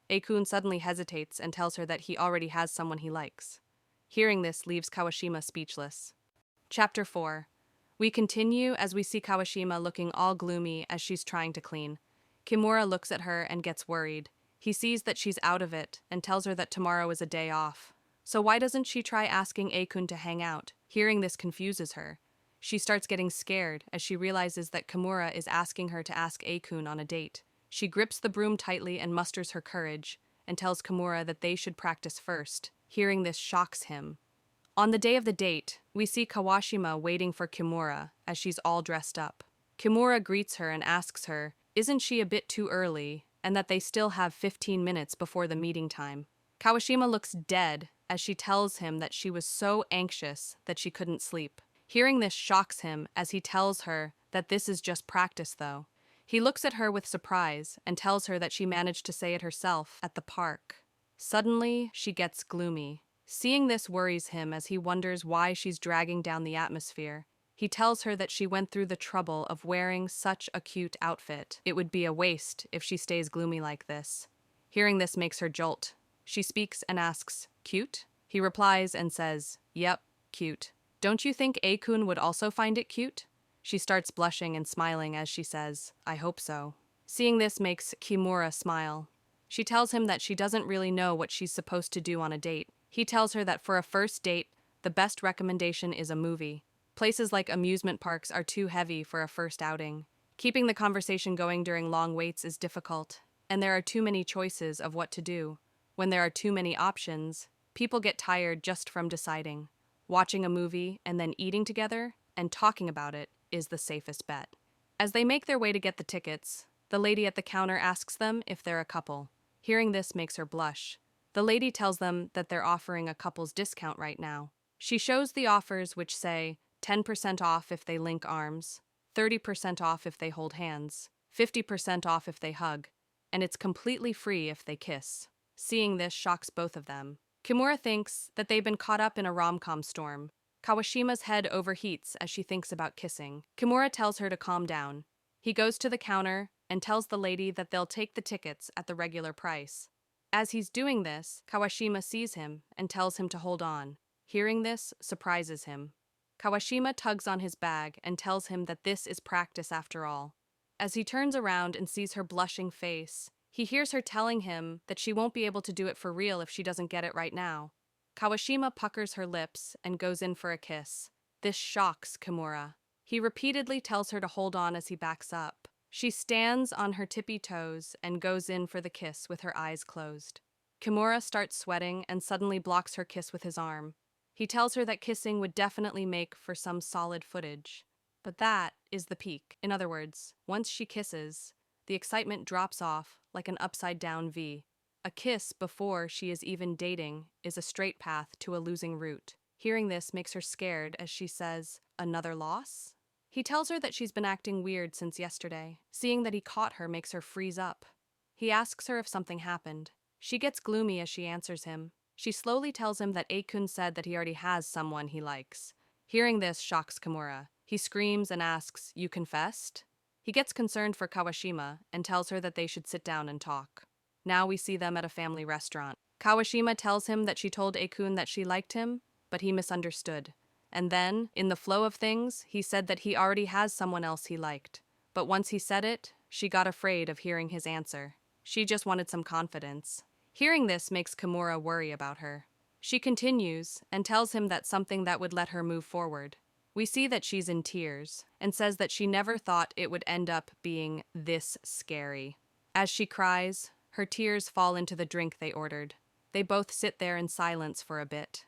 [SPEAKER 1] Akun suddenly hesitates and tells her that he already has someone he likes. Hearing this leaves Kawashima speechless. Chapter 4. We continue as we see Kawashima looking all gloomy as she's trying to clean. Kimura looks at her and gets worried. He sees that she's out of it and tells her that tomorrow is a day off. So why doesn't she try asking Akun to hang out? Hearing this confuses her. She starts getting scared as she realizes that Kimura is asking her to ask Akun on a date. She grips the broom tightly and musters her courage, and tells Kimura that they should practice first. Hearing this shocks him. On the day of the date, we see Kawashima waiting for Kimura as she's all dressed up. Kimura greets her and asks her, isn't she a bit too early, and that they still have 15 minutes before the meeting time. Kawashima looks dead as she tells him that she was so anxious that she couldn't sleep. Hearing this shocks him as he tells her that this is just practice though. He looks at her with surprise and tells her that she managed to say it herself at the park. Suddenly, she gets gloomy. Seeing this worries him as he wonders why she's dragging down the atmosphere. He tells her that she went through the trouble of wearing such a cute outfit. It would be a waste if she stays gloomy like this. Hearing this makes her jolt. She speaks and asks, "Cute?" He replies and says, "Yep, cute. Don't you think A-kun would also find it cute?" She starts blushing and smiling as she says, "I hope so." Seeing this makes Kimura smile. She tells him that she doesn't really know what she's supposed to do on a date. He tells her that for a first date, the best recommendation is a movie. Places like amusement parks are too heavy for a first outing. Keeping the conversation going during long waits is difficult, and there are too many choices of what to do. When there are too many options, people get tired just from deciding. Watching a movie and then eating together and talking about it is the safest bet. As they make their way to get the tickets, the lady at the counter asks them if they're a couple. Hearing this makes her blush. The lady tells them that they're offering a couple's discount right now. She shows the offers which say 10% off if they link arms, 30% off if they hold hands, 50% off if they hug, and it's completely free if they kiss. Seeing this shocks both of them. Kimura thinks that they've been caught up in a rom-com storm. Kawashima's head overheats as she thinks about kissing. Kimura tells her to calm down. He goes to the counter and tells the lady that they'll take the tickets at the regular price. As he's doing this, Kawashima sees him and tells him to hold on. Hearing this surprises him. Kawashima tugs on his bag and tells him that this is practice after all. As he turns around and sees her blushing face, he hears her telling him that she won't be able to do it for real if she doesn't get it right now. Kawashima puckers her lips and goes in for a kiss. This shocks Kimura. He repeatedly tells her to hold on as he backs up. She stands on her tippy toes and goes in for the kiss with her eyes closed. Kimura starts sweating and suddenly blocks her kiss with his arm. He tells her that kissing would definitely make for some solid footage. But that is the peak. In other words, once she kisses, the excitement drops off like an upside-down V. A kiss before she is even dating is a straight path to a losing route. Hearing this makes her scared as she says, "Another loss?" He tells her that she's been acting weird since yesterday. Seeing that he caught her makes her freeze up. He asks her if something happened. She gets gloomy as she answers him. She slowly tells him that A-kun said that he already has someone he likes. Hearing this shocks Kimura. He screams and asks, "You confessed?" He gets concerned for Kawashima and tells her that they should sit down and talk. Now we see them at a family restaurant. Kawashima tells him that she told A-kun that she liked him, but he misunderstood. And then, in the flow of things, he said that he already has someone else he liked. But once he said it, she got afraid of hearing his answer. She just wanted some confidence. Hearing this makes Kimura worry about her. She continues and tells him that something that would let her move forward. We see that she's in tears and says that she never thought it would end up being this scary. As she cries, her tears fall into the drink they ordered. They both sit there in silence for a bit.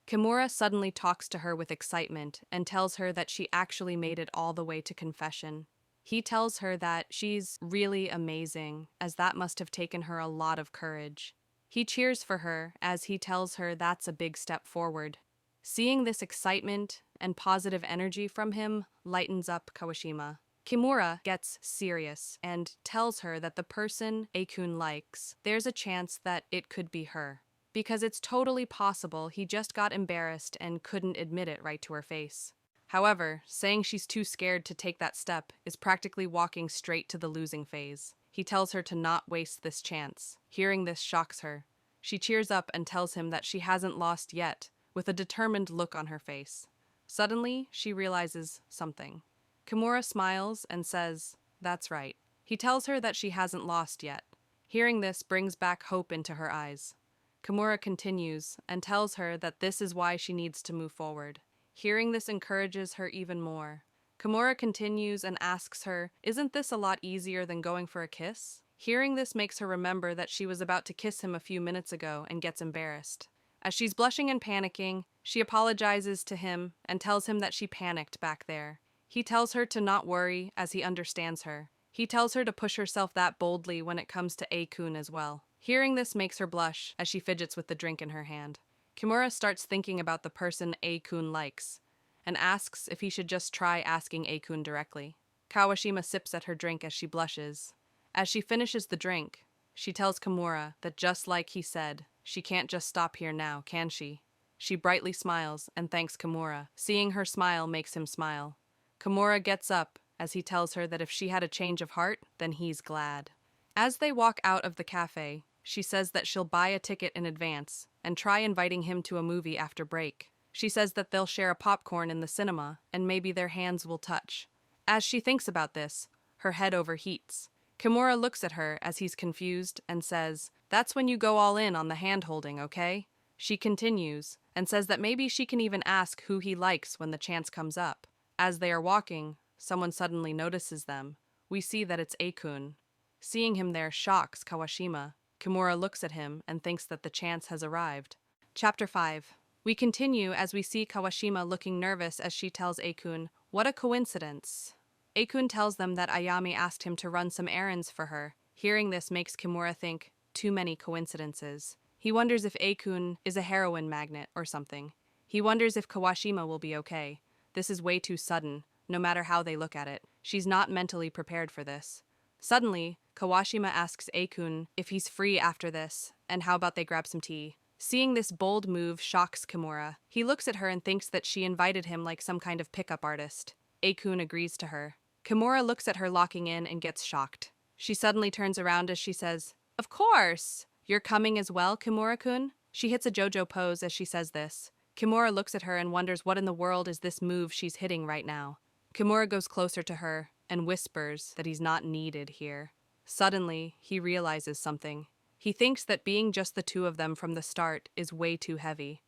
[SPEAKER 1] Kimura suddenly talks to her with excitement and tells her that she actually made it all the way to confession. He tells her that she's really amazing, as that must have taken her a lot of courage. He cheers for her as he tells her that's a big step forward. Seeing this excitement and positive energy from him lightens up Kawashima. Kimura gets serious and tells her that the person A-kun likes, there's a chance that it could be her. Because it's totally possible he just got embarrassed and couldn't admit it right to her face. However, saying she's too scared to take that step is practically walking straight to the losing phase. He tells her to not waste this chance. Hearing this shocks her. She cheers up and tells him that she hasn't lost yet, with a determined look on her face. Suddenly, she realizes something. Kimura smiles and says, "That's right." He tells her that she hasn't lost yet. Hearing this brings back hope into her eyes. Kimura continues and tells her that this is why she needs to move forward. Hearing this encourages her even more. Kimura continues and asks her, "Isn't this a lot easier than going for a kiss?" Hearing this makes her remember that she was about to kiss him a few minutes ago and gets embarrassed. As she's blushing and panicking, she apologizes to him and tells him that she panicked back there. He tells her to not worry as he understands her. He tells her to push herself that boldly when it comes to A-kun as well. Hearing this makes her blush as she fidgets with the drink in her hand. Kimura starts thinking about the person A-kun likes and asks if he should just try asking A-kun directly. Kawashima sips at her drink as she blushes. As she finishes the drink, she tells Kimura that just like he said, she can't just stop here now, can she? She brightly smiles and thanks Kimura. Seeing her smile makes him smile. Kimura gets up as he tells her that if she had a change of heart, then he's glad. As they walk out of the cafe, she says that she'll buy a ticket in advance and try inviting him to a movie after break. She says that they'll share a popcorn in the cinema and maybe their hands will touch. As she thinks about this, her head overheats. Kimura looks at her as he's confused and says, "That's when you go all in on the hand-holding, okay?" She continues and says that maybe she can even ask who he likes when the chance comes up. As they are walking, someone suddenly notices them. We see that it's A-kun. Seeing him there shocks Kawashima. Kimura looks at him and thinks that the chance has arrived. Chapter 5. We continue as we see Kawashima looking nervous as she tells A-kun, "What a coincidence." A-kun tells them that Ayami asked him to run some errands for her. Hearing this makes Kimura think, too many coincidences. He wonders if A-kun is a heroine magnet or something. He wonders if Kawashima will be okay. This is way too sudden, no matter how they look at it. She's not mentally prepared for this. Suddenly, Kawashima asks A-kun if he's free after this, and how about they grab some tea. Seeing this bold move shocks Kimura. He looks at her and thinks that she invited him like some kind of pickup artist. A-kun agrees to her. Kimura looks at her locking in and gets shocked. She suddenly turns around as she says, "Of course! You're coming as well, Kimura-kun?" She hits a JoJo pose as she says this. Kimura looks at her and wonders what in the world is this move she's hitting right now. Kimura goes closer to her and whispers that he's not needed here. Suddenly, he realizes something. He thinks that being just the two of them from the start is way too heavy.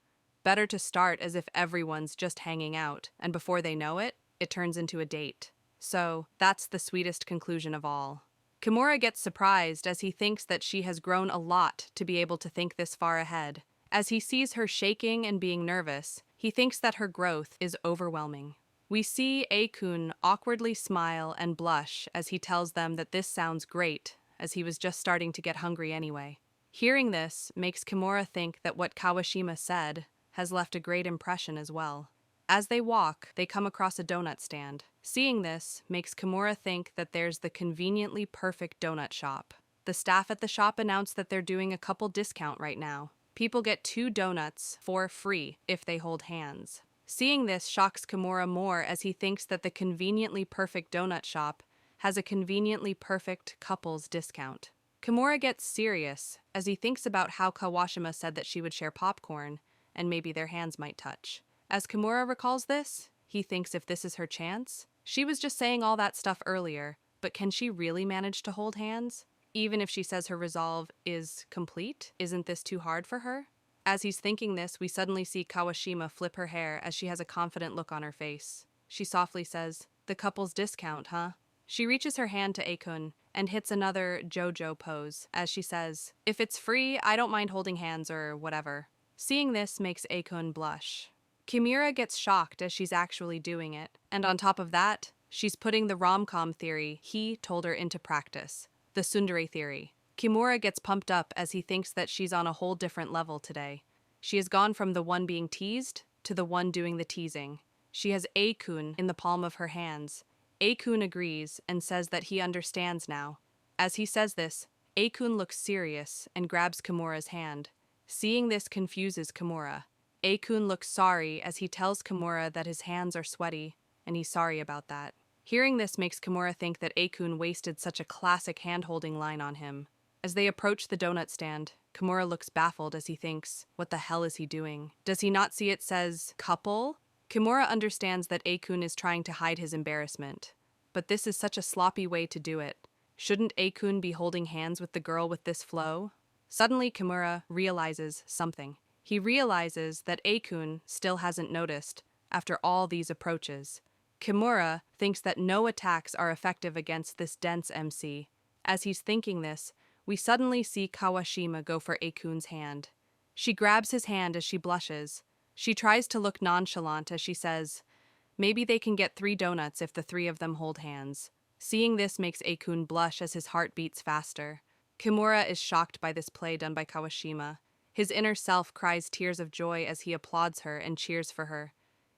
[SPEAKER 1] Better to start as if everyone's just hanging out, and before they know it, it turns into a date. So, that's the sweetest conclusion of all. Kimura gets surprised as he thinks that she has grown a lot to be able to think this far ahead. As he sees her shaking and being nervous, he thinks that her growth is overwhelming. We see A-kun awkwardly smile and blush as he tells them that this sounds great, as he was just starting to get hungry anyway. Hearing this makes Kimura think that what Kawashima said has left a great impression as well. As they walk, they come across a donut stand. Seeing this makes Kimura think that there's the conveniently perfect donut shop. The staff at the shop announce that they're doing a couple discount right now. People get 2 donuts for free if they hold hands. Seeing this shocks Kimura more as he thinks that the conveniently perfect donut shop has a conveniently perfect couples discount. Kimura gets serious as he thinks about how Kawashima said that she would share popcorn and maybe their hands might touch. As Kimura recalls this, he thinks if this is her chance, she was just saying all that stuff earlier, but can she really manage to hold hands? Even if she says her resolve is complete, isn't this too hard for her? As he's thinking this, we suddenly see Kawashima flip her hair as she has a confident look on her face. She softly says, "The couple's discount, huh?" She reaches her hand to A-kun and hits another JoJo pose as she says, "If it's free, I don't mind holding hands or whatever." Seeing this makes A-kun blush. Kimura gets shocked as she's actually doing it, and on top of that, she's putting the rom-com theory he told her into practice, the tsundere theory. Kimura gets pumped up as he thinks that she's on a whole different level today. She has gone from the one being teased to the one doing the teasing. She has A-kun in the palm of her hands. A-kun agrees and says that he understands now. As he says this, A-kun looks serious and grabs Kimura's hand. Seeing this confuses Kimura. A-kun looks sorry as he tells Kimura that his hands are sweaty, and he's sorry about that. Hearing this makes Kimura think that A-kun wasted such a classic hand-holding line on him. As they approach the donut stand, Kimura looks baffled as he thinks, what the hell is he doing? Does he not see it says couple? Kimura understands that A-kun is trying to hide his embarrassment, but this is such a sloppy way to do it. Shouldn't A-kun be holding hands with the girl with this flow? Suddenly Kimura realizes something. He realizes that A-kun still hasn't noticed after all these approaches. Kimura thinks that no attacks are effective against this dense MC. As he's thinking this, we suddenly see Kawashima go for A-kun's hand. She grabs his hand as she blushes. She tries to look nonchalant as she says, "Maybe they can get 3 donuts if the 3 of them hold hands." Seeing this makes A-kun blush as his heart beats faster. Kimura is shocked by this play done by Kawashima. His inner self cries tears of joy as he applauds her and cheers for her.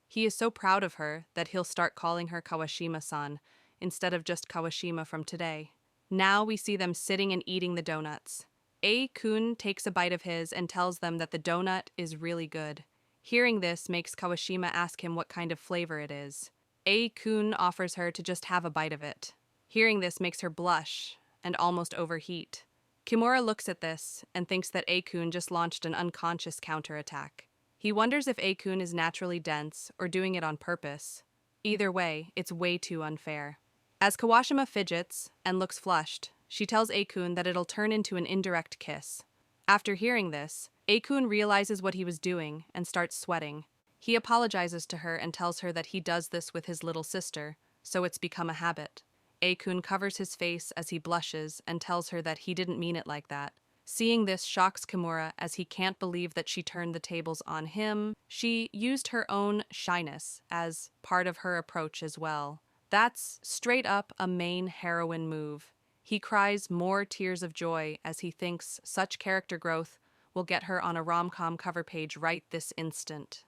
[SPEAKER 1] He is so proud of her that he'll start calling her Kawashima-san instead of just Kawashima from today. Now we see them sitting and eating the donuts. A-kun takes a bite of his and tells them that the donut is really good. Hearing this makes Kawashima ask him what kind of flavor it is. A-kun offers her to just have a bite of it. Hearing this makes her blush and almost overheat. Kimura looks at this and thinks that A-kun just launched an unconscious counterattack. He wonders if A-kun is naturally dense or doing it on purpose. Either way, it's way too unfair. As Kawashima fidgets and looks flushed, she tells A-kun that it'll turn into an indirect kiss. After hearing this, A-kun realizes what he was doing and starts sweating. He apologizes to her and tells her that he does this with his little sister, so it's become a habit. A-kun covers his face as he blushes and tells her that he didn't mean it like that. Seeing this shocks Kimura as he can't believe that she turned the tables on him. She used her own shyness as part of her approach as well. That's straight up a main heroine move. He cries more tears of joy as he thinks such character growth will get her on a rom-com cover page right this instant.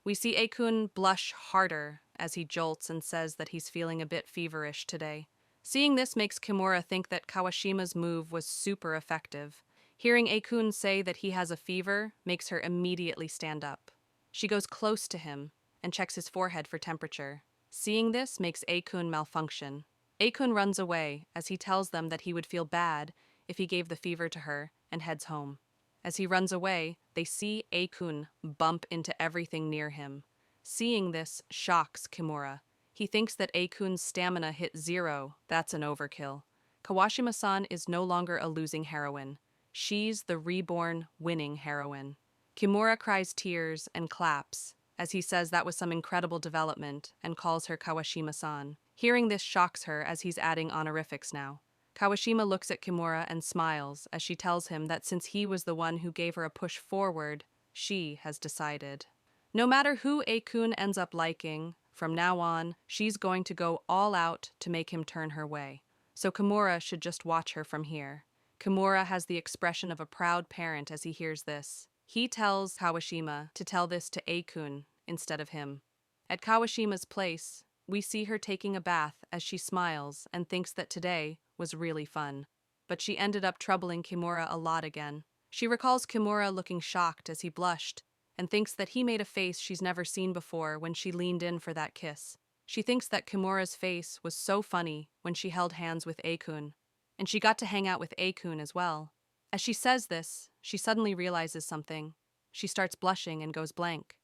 [SPEAKER 1] We see A-kun blush harder as he jolts and says that he's feeling a bit feverish today. Seeing this makes Kimura think that Kawashima's move was super effective. Hearing A-kun say that he has a fever makes her immediately stand up. She goes close to him and checks his forehead for temperature. Seeing this makes A-kun malfunction. A-kun runs away as he tells them that he would feel bad if he gave the fever to her and heads home. As he runs away, they see A-kun bump into everything near him. Seeing this shocks Kimura. He thinks that A-kun's stamina hit 0. That's an overkill. Kawashima-san is no longer a losing heroine. She's the reborn, winning heroine. Kimura cries tears and claps as he says that was some incredible development and calls her Kawashima-san. Hearing this shocks her as he's adding honorifics now. Kawashima looks at Kimura and smiles as she tells him that since he was the one who gave her a push forward, she has decided. No matter who A-kun ends up liking, from now on, she's going to go all out to make him turn her way. So Kimura should just watch her from here. Kimura has the expression of a proud parent as he hears this. He tells Kawashima to tell this to A-kun instead of him. At Kawashima's place, we see her taking a bath as she smiles and thinks that today was really fun. But she ended up troubling Kimura a lot again. She recalls Kimura looking shocked as he blushed and thinks that he made a face she's never seen before when she leaned in for that kiss. She thinks that Kimura's face was so funny when she held hands with A-kun, and she got to hang out with A-kun as well. As she says this, she suddenly realizes something. She starts blushing and goes blank.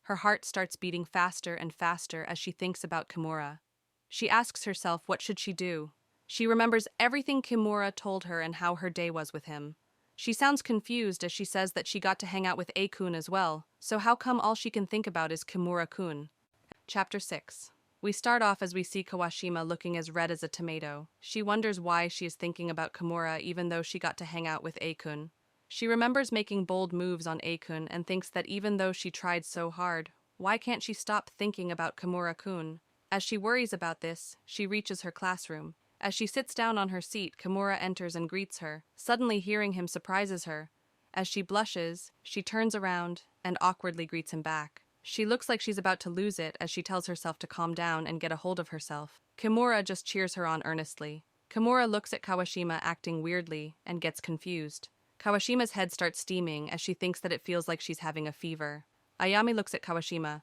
[SPEAKER 1] Her heart starts beating faster and faster as she thinks about Kimura. She asks herself what should she do. She remembers everything Kimura told her and how her day was with him. She sounds confused as she says that she got to hang out with A-kun as well, so how come all she can think about is Kimura-kun? Chapter 6. We start off as we see Kawashima looking as red as a tomato. She wonders why she is thinking about Kimura even though she got to hang out with A-kun. She remembers making bold moves on A-kun and thinks that even though she tried so hard, why can't she stop thinking about Kimura-kun? As she worries about this, she reaches her classroom. As she sits down on her seat, Kimura enters and greets her. Suddenly hearing him surprises her. As she blushes, she turns around and awkwardly greets him back. She looks like she's about to lose it as she tells herself to calm down and get a hold of herself. Kimura just cheers her on earnestly. Kimura looks at Kawashima acting weirdly and gets confused. Kawashima's head starts steaming as she thinks that it feels like she's having a fever. Ayame looks at Kawashima.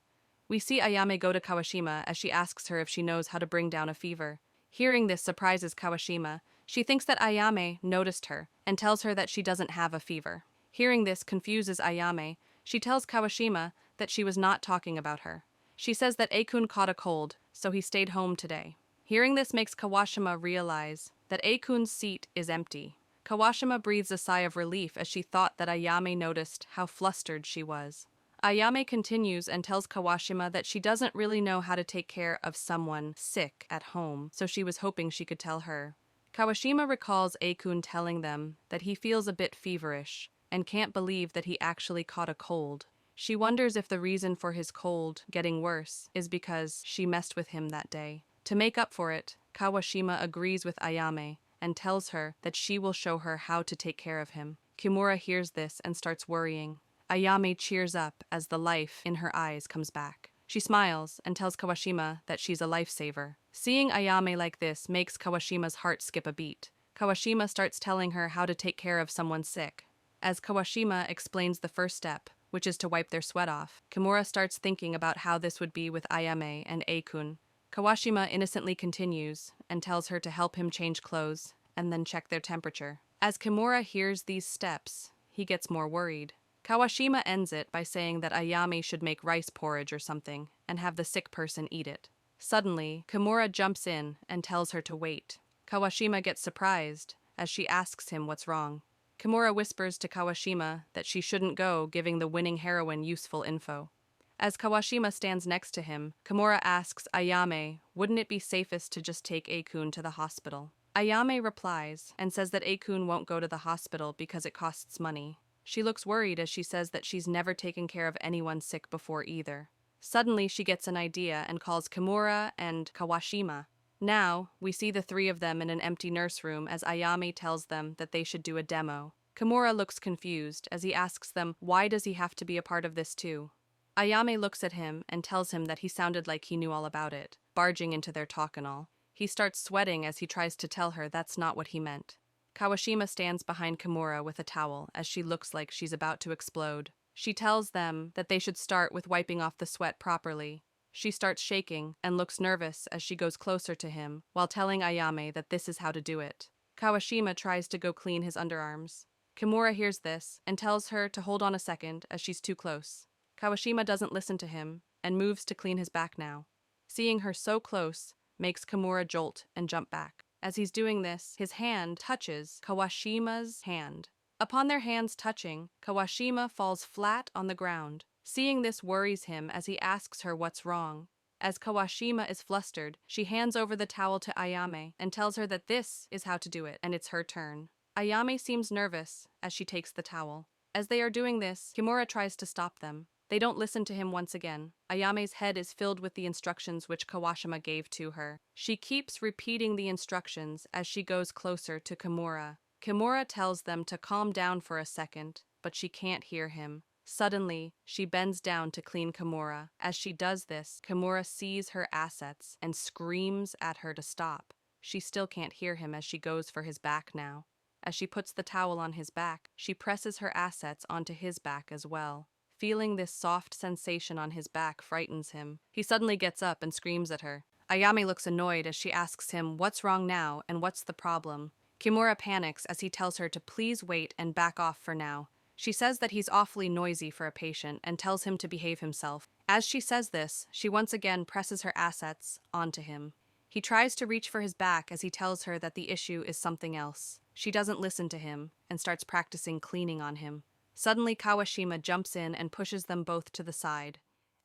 [SPEAKER 1] We see Ayame go to Kawashima as she asks her if she knows how to bring down a fever. Hearing this surprises Kawashima. She thinks that Ayame noticed her and tells her that she doesn't have a fever. Hearing this confuses Ayame. She tells Kawashima that she was not talking about her. She says that A-kun caught a cold, so he stayed home today. Hearing this makes Kawashima realize that A-kun's seat is empty. Kawashima breathes a sigh of relief as she thought that Ayame noticed how flustered she was. Ayame continues and tells Kawashima that she doesn't really know how to take care of someone sick at home, so she was hoping she could tell her. Kawashima recalls A-kun telling them that he feels a bit feverish and can't believe that he actually caught a cold. She wonders if the reason for his cold getting worse is because she messed with him that day. To make up for it, Kawashima agrees with Ayame and tells her that she will show her how to take care of him. Kimura hears this and starts worrying. Ayame cheers up as the life in her eyes comes back. She smiles and tells Kawashima that she's a lifesaver. Seeing Ayame like this makes Kawashima's heart skip a beat. Kawashima starts telling her how to take care of someone sick. As Kawashima explains the first step, which is to wipe their sweat off, Kimura starts thinking about how this would be with Ayame and Eikun. Kawashima innocently continues and tells her to help him change clothes and then check their temperature. As Kimura hears these steps, he gets more worried. Kawashima ends it by saying that Ayame should make rice porridge or something and have the sick person eat it. Suddenly, Kimura jumps in and tells her to wait. Kawashima gets surprised as she asks him what's wrong. Kimura whispers to Kawashima that she shouldn't go, giving the winning heroine useful info. As Kawashima stands next to him, Kimura asks Ayame, wouldn't it be safest to just take Eikun to the hospital? Ayame replies and says that Eikun won't go to the hospital because it costs money. She looks worried as she says that she's never taken care of anyone sick before either. Suddenly, she gets an idea and calls Kimura and Kawashima. Now, we see the three of them in an empty nurse room as Ayame tells them that they should do a demo. Kimura looks confused as he asks them why does he have to be a part of this too. Ayame looks at him and tells him that he sounded like he knew all about it, barging into their talk and all. He starts sweating as he tries to tell her that's not what he meant. Kawashima stands behind Kimura with a towel as she looks like she's about to explode. She tells them that they should start with wiping off the sweat properly. She starts shaking and looks nervous as she goes closer to him while telling Ayame that this is how to do it. Kawashima tries to go clean his underarms. Kimura hears this and tells her to hold on a second as she's too close. Kawashima doesn't listen to him and moves to clean his back now. Seeing her so close makes Kimura jolt and jump back. As he's doing this, his hand touches Kawashima's hand. Upon their hands touching, Kawashima falls flat on the ground. Seeing this worries him as he asks her what's wrong. As Kawashima is flustered, she hands over the towel to Ayame and tells her that this is how to do it and it's her turn. Ayame seems nervous as she takes the towel. As they are doing this, Kimura tries to stop them. They don't listen to him once again. Ayame's head is filled with the instructions which Kawashima gave to her. She keeps repeating the instructions as she goes closer to Kimura. Kimura tells them to calm down for a second, but she can't hear him. Suddenly, she bends down to clean Kimura. As she does this, Kimura sees her assets and screams at her to stop. She still can't hear him as she goes for his back now. As she puts the towel on his back, she presses her assets onto his back as well. Feeling this soft sensation on his back frightens him. He suddenly gets up and screams at her. Ayame looks annoyed as she asks him what's wrong now and what's the problem. Kimura panics as he tells her to please wait and back off for now. She says that he's awfully noisy for a patient and tells him to behave himself. As she says this, she once again presses her assets onto him. He tries to reach for his back as he tells her that the issue is something else. She doesn't listen to him and starts practicing cleaning on him. Suddenly, Kawashima jumps in and pushes them both to the side.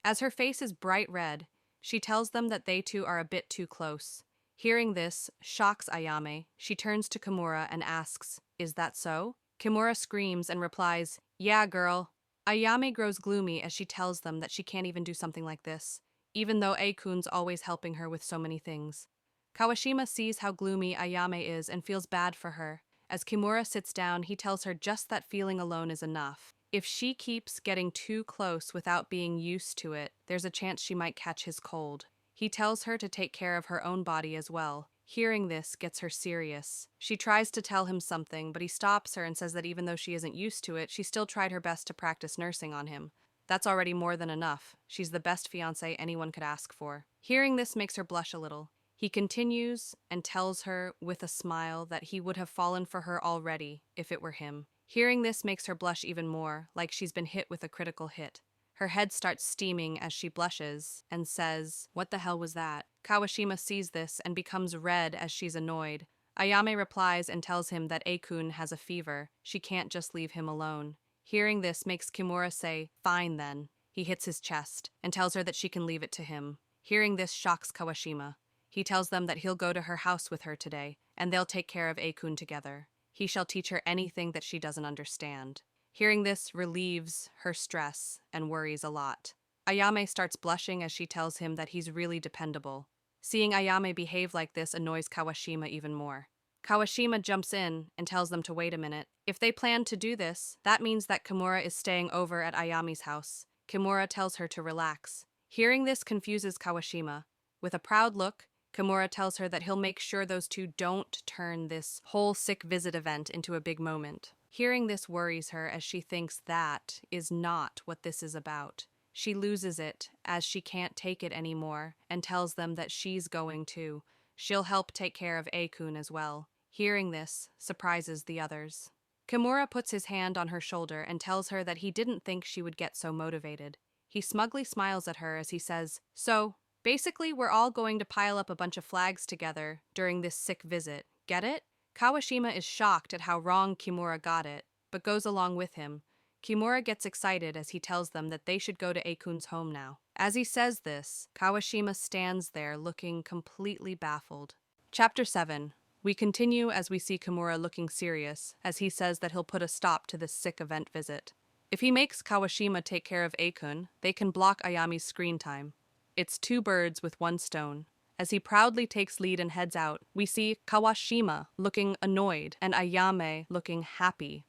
[SPEAKER 1] As her face is bright red, she tells them that they two are a bit too close. Hearing this shocks Ayame. She turns to Kimura and asks, "Is that so?" Kimura screams and replies, "Yeah, girl." Ayame grows gloomy as she tells them that she can't even do something like this, even though Eikun's always helping her with so many things. Kawashima sees how gloomy Ayame is and feels bad for her. As Kimura sits down, he tells her just that feeling alone is enough. If she keeps getting too close without being used to it, there's a chance she might catch his cold. He tells her to take care of her own body as well. Hearing this gets her serious. She tries to tell him something, but he stops her and says that even though she isn't used to it, she still tried her best to practice nursing on him. That's already more than enough. She's the best fiancé anyone could ask for. Hearing this makes her blush a little. He continues and tells her with a smile that he would have fallen for her already if it were him. Hearing this makes her blush even more, like she's been hit with a critical hit. Her head starts steaming as she blushes and says, "What the hell was that?" Kawashima sees this and becomes red as she's annoyed. Ayame replies and tells him that Eikun has a fever. She can't just leave him alone. Hearing this makes Kimura say, "Fine then." He hits his chest and tells her that she can leave it to him. Hearing this shocks Kawashima. He tells them that he'll go to her house with her today, and they'll take care of Eikun together. He shall teach her anything that she doesn't understand. Hearing this relieves her stress and worries a lot. Ayame starts blushing as she tells him that he's really dependable. Seeing Ayame behave like this annoys Kawashima even more. Kawashima jumps in and tells them to wait a minute. If they plan to do this, that means that Kimura is staying over at Ayami's house. Kimura tells her to relax. Hearing this confuses Kawashima. With a proud look, Kimura tells her that he'll make sure those two don't turn this whole sick visit event into a big moment. Hearing this worries her as she thinks that is not what this is about. She loses it as she can't take it anymore and tells them that she's going to. She'll help take care of Akun as well. Hearing this surprises the others. Kimura puts his hand on her shoulder and tells her that he didn't think she would get so motivated. He smugly smiles at her as he says, "So, basically we're all going to pile up a bunch of flags together during this sick visit. Get it?" Kawashima is shocked at how wrong Kimura got it, but goes along with him. Kimura gets excited as he tells them that they should go to Akun's home now. As he says this, Kawashima stands there looking completely baffled. Chapter 7. We continue as we see Kimura looking serious, as he says that he'll put a stop to this sick event visit. If he makes Kawashima take care of Akun, they can block Ayami's screen time. It's two birds with one stone. As he proudly takes lead and heads out, we see Kawashima looking annoyed and Ayame looking happy.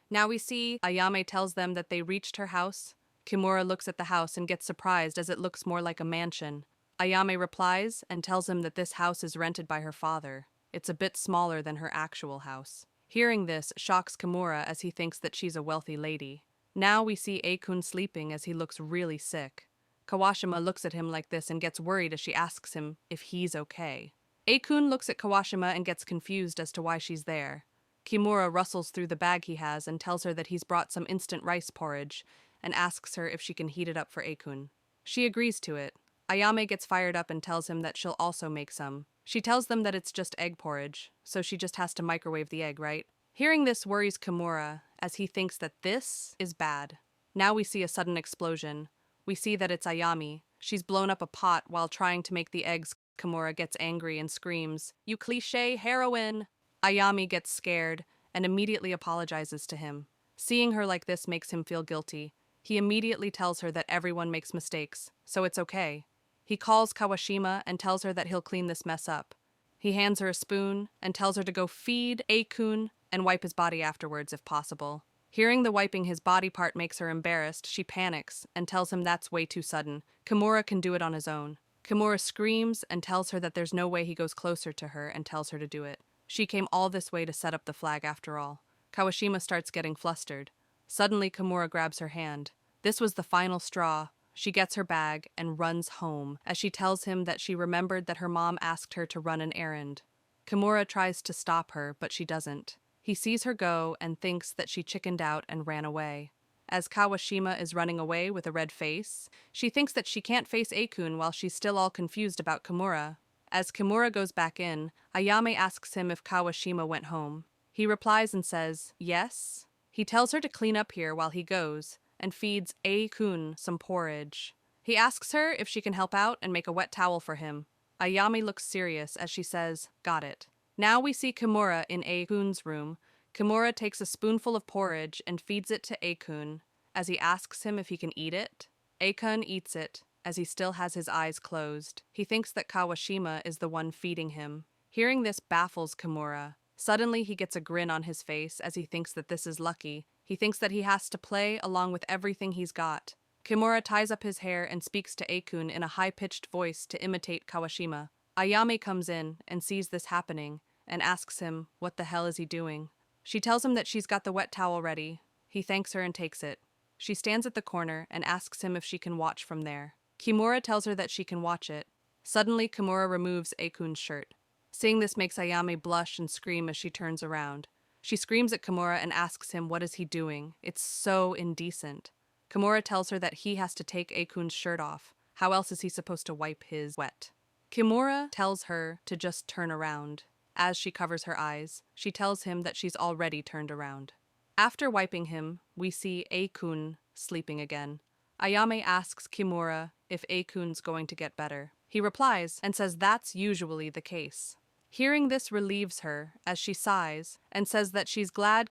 [SPEAKER 1] Now we see Ayame tells them that they reached her house. Kimura looks at the house and gets surprised as it looks more like a mansion. Ayame replies and tells him that this house is rented by her father. It's a bit smaller than her actual house. Hearing this shocks Kimura as he thinks that she's a wealthy lady. Now we see Akun sleeping as he looks really sick. Kawashima looks at him like this and gets worried as she asks him if he's okay. Akun looks at Kawashima and gets confused as to why she's there. Kimura rustles through the bag he has and tells her that he's brought some instant rice porridge and asks her if she can heat it up for Akun. She agrees to it. Ayame gets fired up and tells him that she'll also make some. She tells them that it's just egg porridge, so she just has to microwave the egg, right? Hearing this worries Kimura as he thinks that this is bad. Now we see a sudden explosion. We see that it's Ayami. She's blown up a pot while trying to make the eggs. Kimura gets angry and screams, "You cliché heroine!" Ayami gets scared and immediately apologizes to him. Seeing her like this makes him feel guilty. He immediately tells her that everyone makes mistakes, so it's okay. He calls Kawashima and tells her that he'll clean this mess up. He hands her a spoon and tells her to go feed Akun and wipe his body afterwards if possible. Hearing the wiping his body part makes her embarrassed, she panics and tells him that's way too sudden. Kimura can do it on his own. Kimura screams and tells her that there's no way he goes closer to her and tells her to do it. She came all this way to set up the flag after all. Kawashima starts getting flustered. Suddenly, Kimura grabs her hand. This was the final straw. She gets her bag and runs home as she tells him that she remembered that her mom asked her to run an errand. Kimura tries to stop her, but she doesn't. He sees her go and thinks that she chickened out and ran away. As Kawashima is running away with a red face, she thinks that she can't face Akun while she's still all confused about Kimura. As Kimura goes back in, Ayame asks him if Kawashima went home. He replies and says, yes. He tells her to clean up here while he goes, and feeds Akun some porridge. He asks her if she can help out and make a wet towel for him. Ayame looks serious as she says, got it. Now we see Kimura in Akun's room. Kimura takes a spoonful of porridge and feeds it to Akun. As he asks him if he can eat it, Akun eats it, as he still has his eyes closed. He thinks that Kawashima is the one feeding him. Hearing this baffles Kimura. Suddenly he gets a grin on his face as he thinks that this is lucky. He thinks that he has to play along with everything he's got. Kimura ties up his hair and speaks to Akun in a high-pitched voice to imitate Kawashima. Ayame comes in and sees this happening and asks him what the hell is he doing. She tells him that she's got the wet towel ready. He thanks her and takes it. She stands at the corner and asks him if she can watch from there. Kimura tells her that she can watch it. Suddenly, Kimura removes Akun's shirt. Seeing this makes Ayame blush and scream as she turns around. She screams at Kimura and asks him what is he doing. It's so indecent. Kimura tells her that he has to take Akun's shirt off. How else is he supposed to wipe his wet? Kimura tells her to just turn around. As she covers her eyes, she tells him that she's already turned around. After wiping him, we see Akun sleeping again. Ayame asks Kimura if Akun's going to get better. He replies and says that's usually the case. Hearing this relieves her as she sighs and says that she's glad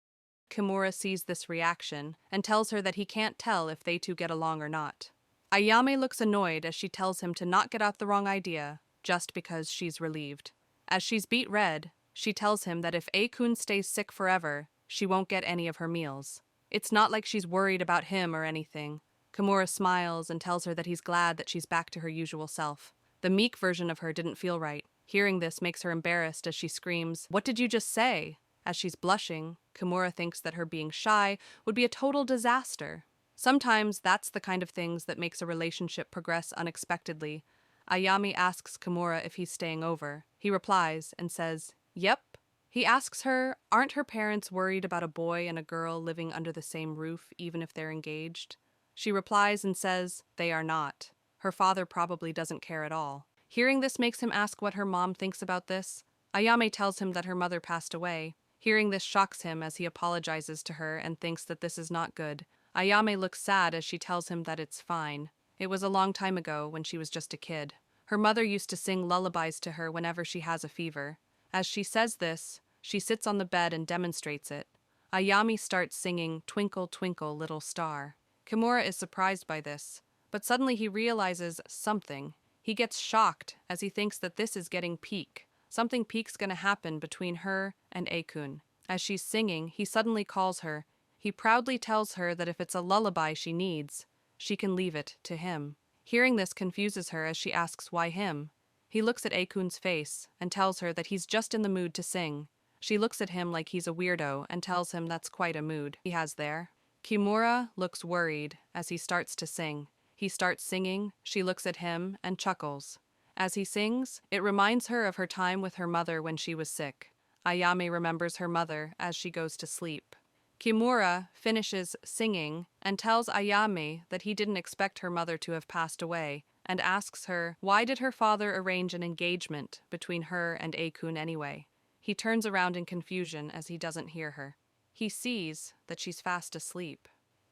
[SPEAKER 1] Kimura sees this reaction and tells her that he can't tell if they two get along or not. Ayame looks annoyed as she tells him to not get off the wrong idea just because she's relieved. As she's beat red, She tells him that if A-kun stays sick forever, she won't get any of her meals. It's not like she's worried about him or anything. Kimura smiles and tells her that he's glad that she's back to her usual self. The meek version of her didn't feel right. Hearing this makes her embarrassed as she screams, "What did you just say?" As she's blushing, Kimura thinks that her being shy would be a total disaster. Sometimes that's the kind of things that makes a relationship progress unexpectedly. Ayami asks Kimura if he's staying over. He replies and says, "Yep." He asks her, aren't her parents worried about a boy and a girl living under the same roof even if they're engaged? She replies and says, they are not. Her father probably doesn't care at all. Hearing this makes him ask what her mom thinks about this. Ayame tells him that her mother passed away. Hearing this shocks him as he apologizes to her and thinks that this is not good. Ayame looks sad as she tells him that it's fine. It was a long time ago when she was just a kid. Her mother used to sing lullabies to her whenever she has a fever. As she says this, she sits on the bed and demonstrates it. Ayami starts singing Twinkle, Twinkle, Little Star. Kimura is surprised by this, but suddenly he realizes something. He gets shocked as he thinks that this is getting peak. Something peak's gonna happen between her and A-kun. As she's singing, he suddenly calls her. He proudly tells her that if it's a lullaby she needs, she can leave it to him. Hearing this confuses her as she asks why him. He looks at A-kun's face and tells her that he's just in the mood to sing. She looks at him like he's a weirdo and tells him that's quite a mood he has there. Kimura looks worried as he starts to sing. He starts singing, she looks at him and chuckles. As he sings, it reminds her of her time with her mother when she was sick. Ayame remembers her mother as she goes to sleep. Kimura finishes singing and tells Ayame that he didn't expect her mother to have passed away and asks her why did her father arrange an engagement between her and A-kun anyway. He turns around in confusion as he doesn't hear her. He sees that she's fast asleep.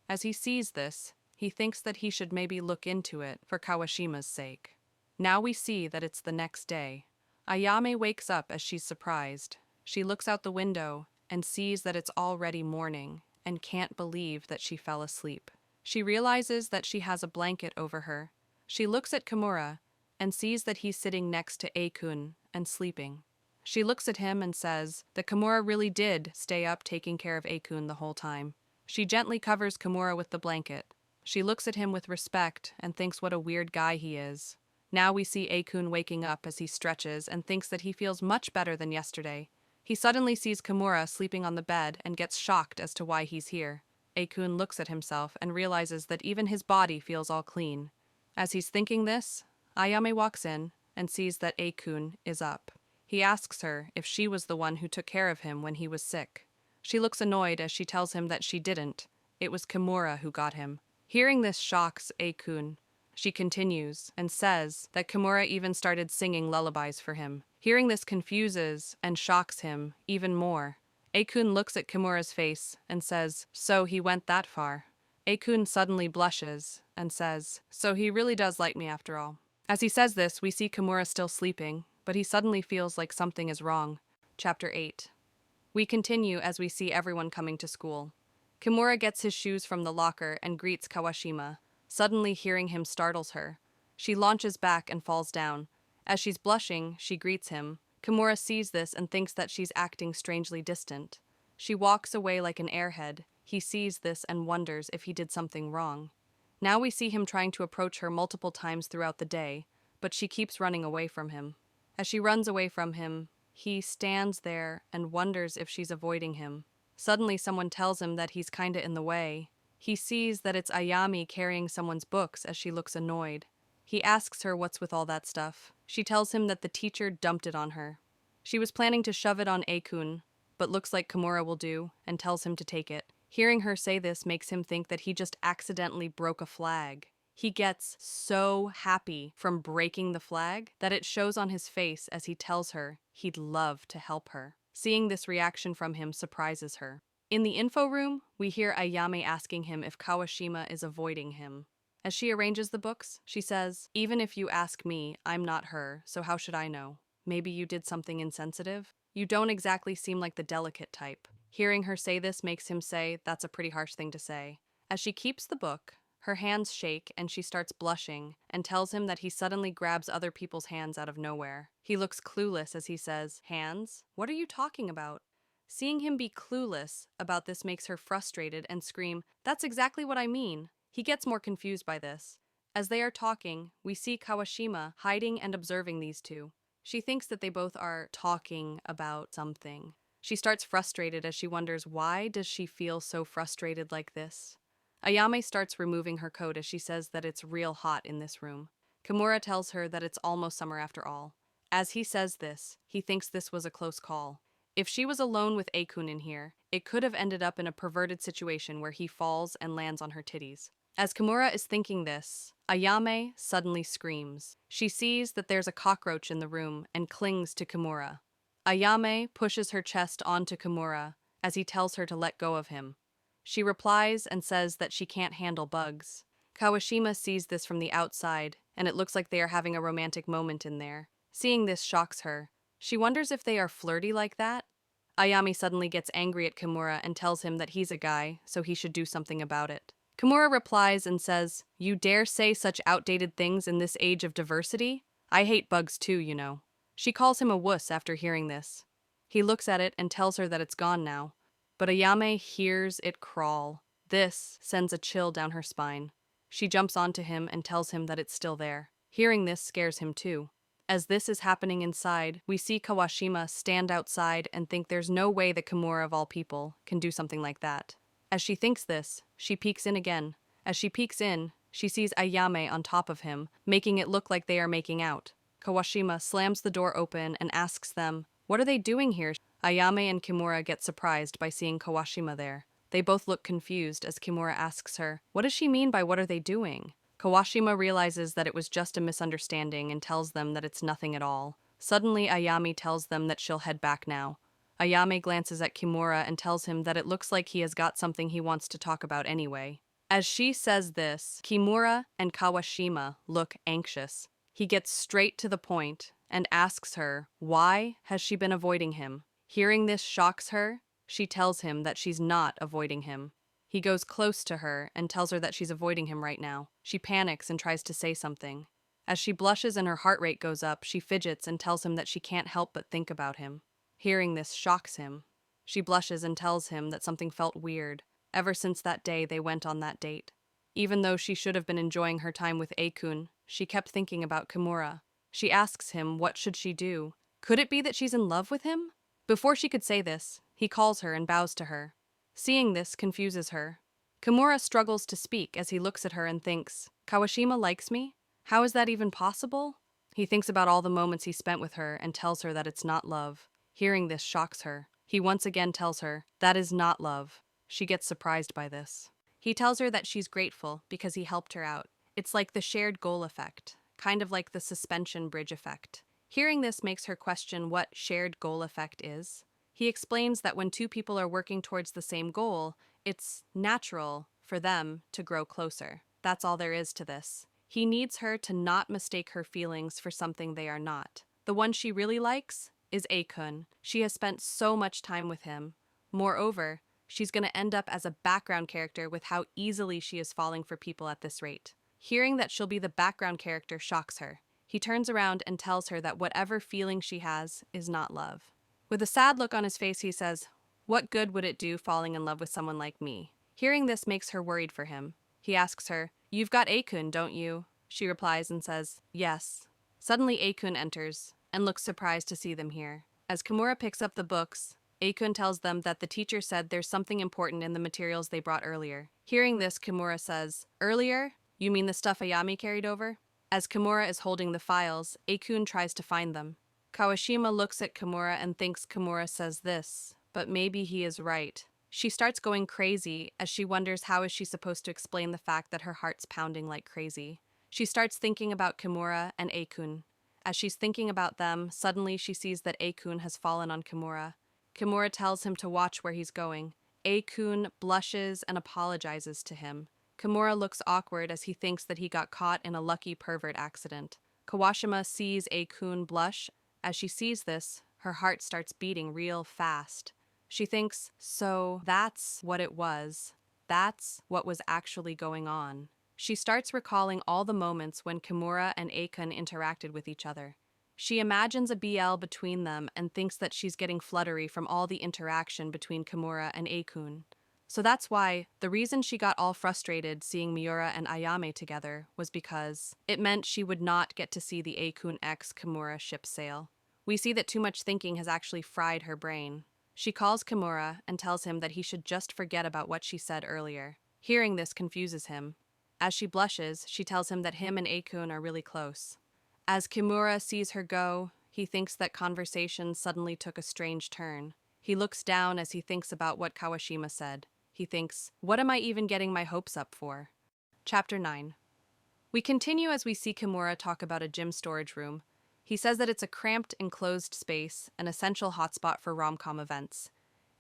[SPEAKER 1] As he sees this, he thinks that he should maybe look into it for Kawashima's sake. Now we see that it's the next day. Ayame wakes up as she's surprised. She looks out the window and sees that it's already morning and can't believe that she fell asleep. She realizes that she has a blanket over her. She looks at Kimura and sees that he's sitting next to A-kun and sleeping. She looks at him and says that Kimura really did stay up taking care of A-kun the whole time. She gently covers Kimura with the blanket. She looks at him with respect and thinks what a weird guy he is. Now we see A-kun waking up as he stretches and thinks that he feels much better than yesterday. He suddenly sees Kimura sleeping on the bed and gets shocked as to why he's here. A-kun looks at himself and realizes that even his body feels all clean. As he's thinking this, Ayame walks in and sees that A-kun is up. He asks her if she was the one who took care of him when he was sick. She looks annoyed as she tells him that she didn't. It was Kimura who got him. Hearing this shocks A-kun. She continues and says that Kimura even started singing lullabies for him. Hearing this confuses and shocks him even more. A-kun looks at Kimura's face and says, "So he went that far." A-kun suddenly blushes and says, "So he really does like me after all." As he says this, we see Kimura still sleeping, but he suddenly feels like something is wrong. Chapter 8. We continue as we see everyone coming to school. Kimura gets his shoes from the locker and greets Kawashima. Suddenly hearing him startles her. She launches back and falls down. As she's blushing, she greets him. Kimura sees this and thinks that she's acting strangely distant. She walks away like an airhead. He sees this and wonders if he did something wrong. Now we see him trying to approach her multiple times throughout the day, but she keeps running away from him. As she runs away from him, he stands there and wonders if she's avoiding him. Suddenly someone tells him that he's kinda in the way. He sees that it's Ayami carrying someone's books as she looks annoyed. He asks her what's with all that stuff. She tells him that the teacher dumped it on her. She was planning to shove it on A-kun, but looks like Kimura will do, and tells him to take it. Hearing her say this makes him think that he just accidentally broke a flag. He gets so happy from breaking the flag that it shows on his face as he tells her he'd love to help her. Seeing this reaction from him surprises her. In the info room, we hear Ayame asking him if Kawashima is avoiding him. As she arranges the books, she says, "Even if you ask me, I'm not her, so how should I know? Maybe you did something insensitive? You don't exactly seem like the delicate type." Hearing her say this makes him say that's a pretty harsh thing to say. As she keeps the book, Her hands shake and she starts blushing and tells him that he suddenly grabs other people's hands out of nowhere. He looks clueless as he says, "Hands? What are you talking about?" Seeing him be clueless about this makes her frustrated and scream, "That's exactly what I mean." He gets more confused by this. As they are talking, we see Kawashima hiding and observing these two. She thinks that they both are talking about something. She starts frustrated as she wonders, why does she feel so frustrated like this? Ayame starts removing her coat as she says that it's real hot in this room. Kimura tells her that it's almost summer after all. As he says this, he thinks this was a close call. If she was alone with Akun in here, it could have ended up in a perverted situation where he falls and lands on her titties. As Kimura is thinking this, Ayame suddenly screams. She sees that there's a cockroach in the room and clings to Kimura. Ayame pushes her chest onto Kimura as he tells her to let go of him. She replies and says that she can't handle bugs. Kawashima sees this from the outside, and it looks like they are having a romantic moment in there. Seeing this shocks her. She wonders if they are flirty like that. Ayame suddenly gets angry at Kimura and tells him that he's a guy, so he should do something about it. Kimura replies and says, "You dare say such outdated things in this age of diversity? I hate bugs too, you know." She calls him a wuss after hearing this. He looks at it and tells her that it's gone now. But Ayame hears it crawl. This sends a chill down her spine. She jumps onto him and tells him that it's still there. Hearing this scares him too. As this is happening inside, we see Kawashima stand outside and think there's no way that Kimura of all people can do something like that. As she thinks this, she peeks in again. As she peeks in, she sees Ayame on top of him, making it look like they are making out. Kawashima slams the door open and asks them, "What are they doing here?" Ayame and Kimura get surprised by seeing Kawashima there. They both look confused as Kimura asks her, "What does she mean by what are they doing?" Kawashima realizes that it was just a misunderstanding and tells them that it's nothing at all. Suddenly, Ayame tells them that she'll head back now. Ayame glances at Kimura and tells him that it looks like he has got something he wants to talk about anyway. As she says this, Kimura and Kawashima look anxious. He gets straight to the point and asks her, why has she been avoiding him? Hearing this shocks her. She tells him that she's not avoiding him. He goes close to her and tells her that she's avoiding him right now. She panics and tries to say something. As she blushes and her heart rate goes up, she fidgets and tells him that she can't help but think about him. Hearing this shocks him. She blushes and tells him that something felt weird ever since that day they went on that date. Even though she should have been enjoying her time with Akun, she kept thinking about Kimura. She asks him what should she do. Could it be that she's in love with him? Before she could say this, he calls her and bows to her. Seeing this confuses her. Kimura struggles to speak as he looks at her and thinks, Kawashima likes me? How is that even possible? He thinks about all the moments he spent with her and tells her that it's not love. Hearing this shocks her. He once again tells her, that is not love. She gets surprised by this. He tells her that she's grateful because he helped her out. It's like the shared goal effect, kind of like the suspension bridge effect. Hearing this makes her question what shared goal effect is. He explains that when two people are working towards the same goal, it's natural for them to grow closer. That's all there is to this. He needs her to not mistake her feelings for something they are not. The one she really likes is Akun. She has spent so much time with him. Moreover, she's going to end up as a background character with how easily she is falling for people at this rate. Hearing that she'll be the background character shocks her. He turns around and tells her that whatever feeling she has is not love. With a sad look on his face, he says, what good would it do falling in love with someone like me? Hearing this makes her worried for him. He asks her, you've got Akun, don't you? She replies and says, yes. Suddenly Akun enters and looks surprised to see them here. As Kimura picks up the books, Akun tells them that the teacher said there's something important in the materials they brought earlier. Hearing this, Kimura says, earlier? You mean the stuff Ayame carried over? As Kimura is holding the files, Akun tries to find them. Kawashima looks at Kimura and thinks Kimura says this, but maybe he is right. She starts going crazy as she wonders how is she supposed to explain the fact that her heart's pounding like crazy. She starts thinking about Kimura and Akun. As she's thinking about them, suddenly she sees that Akun has fallen on Kimura. Kimura tells him to watch where he's going. Akun blushes and apologizes to him. Kimura looks awkward as he thinks that he got caught in a lucky pervert accident. Kawashima sees Akun blush. As she sees this, her heart starts beating real fast. She thinks, so that's what it was. That's what was actually going on. She starts recalling all the moments when Kimura and Akun interacted with each other. She imagines a BL between them and thinks that she's getting fluttery from all the interaction between Kimura and Akun. So that's why the reason she got all frustrated seeing Miura and Ayame together was because it meant she would not get to see the Akun X Kimura ship sail. We see that too much thinking has actually fried her brain. She calls Kimura and tells him that he should just forget about what she said earlier. Hearing this confuses him. As she blushes, she tells him that him and Akun are really close. As Kimura sees her go, he thinks that conversation suddenly took a strange turn. He looks down as he thinks about what Kawashima said. He thinks, what am I even getting my hopes up for? Chapter 9. We continue as we see Kimura talk about a gym storage room. He says that it's a cramped, enclosed space, an essential hotspot for rom-com events.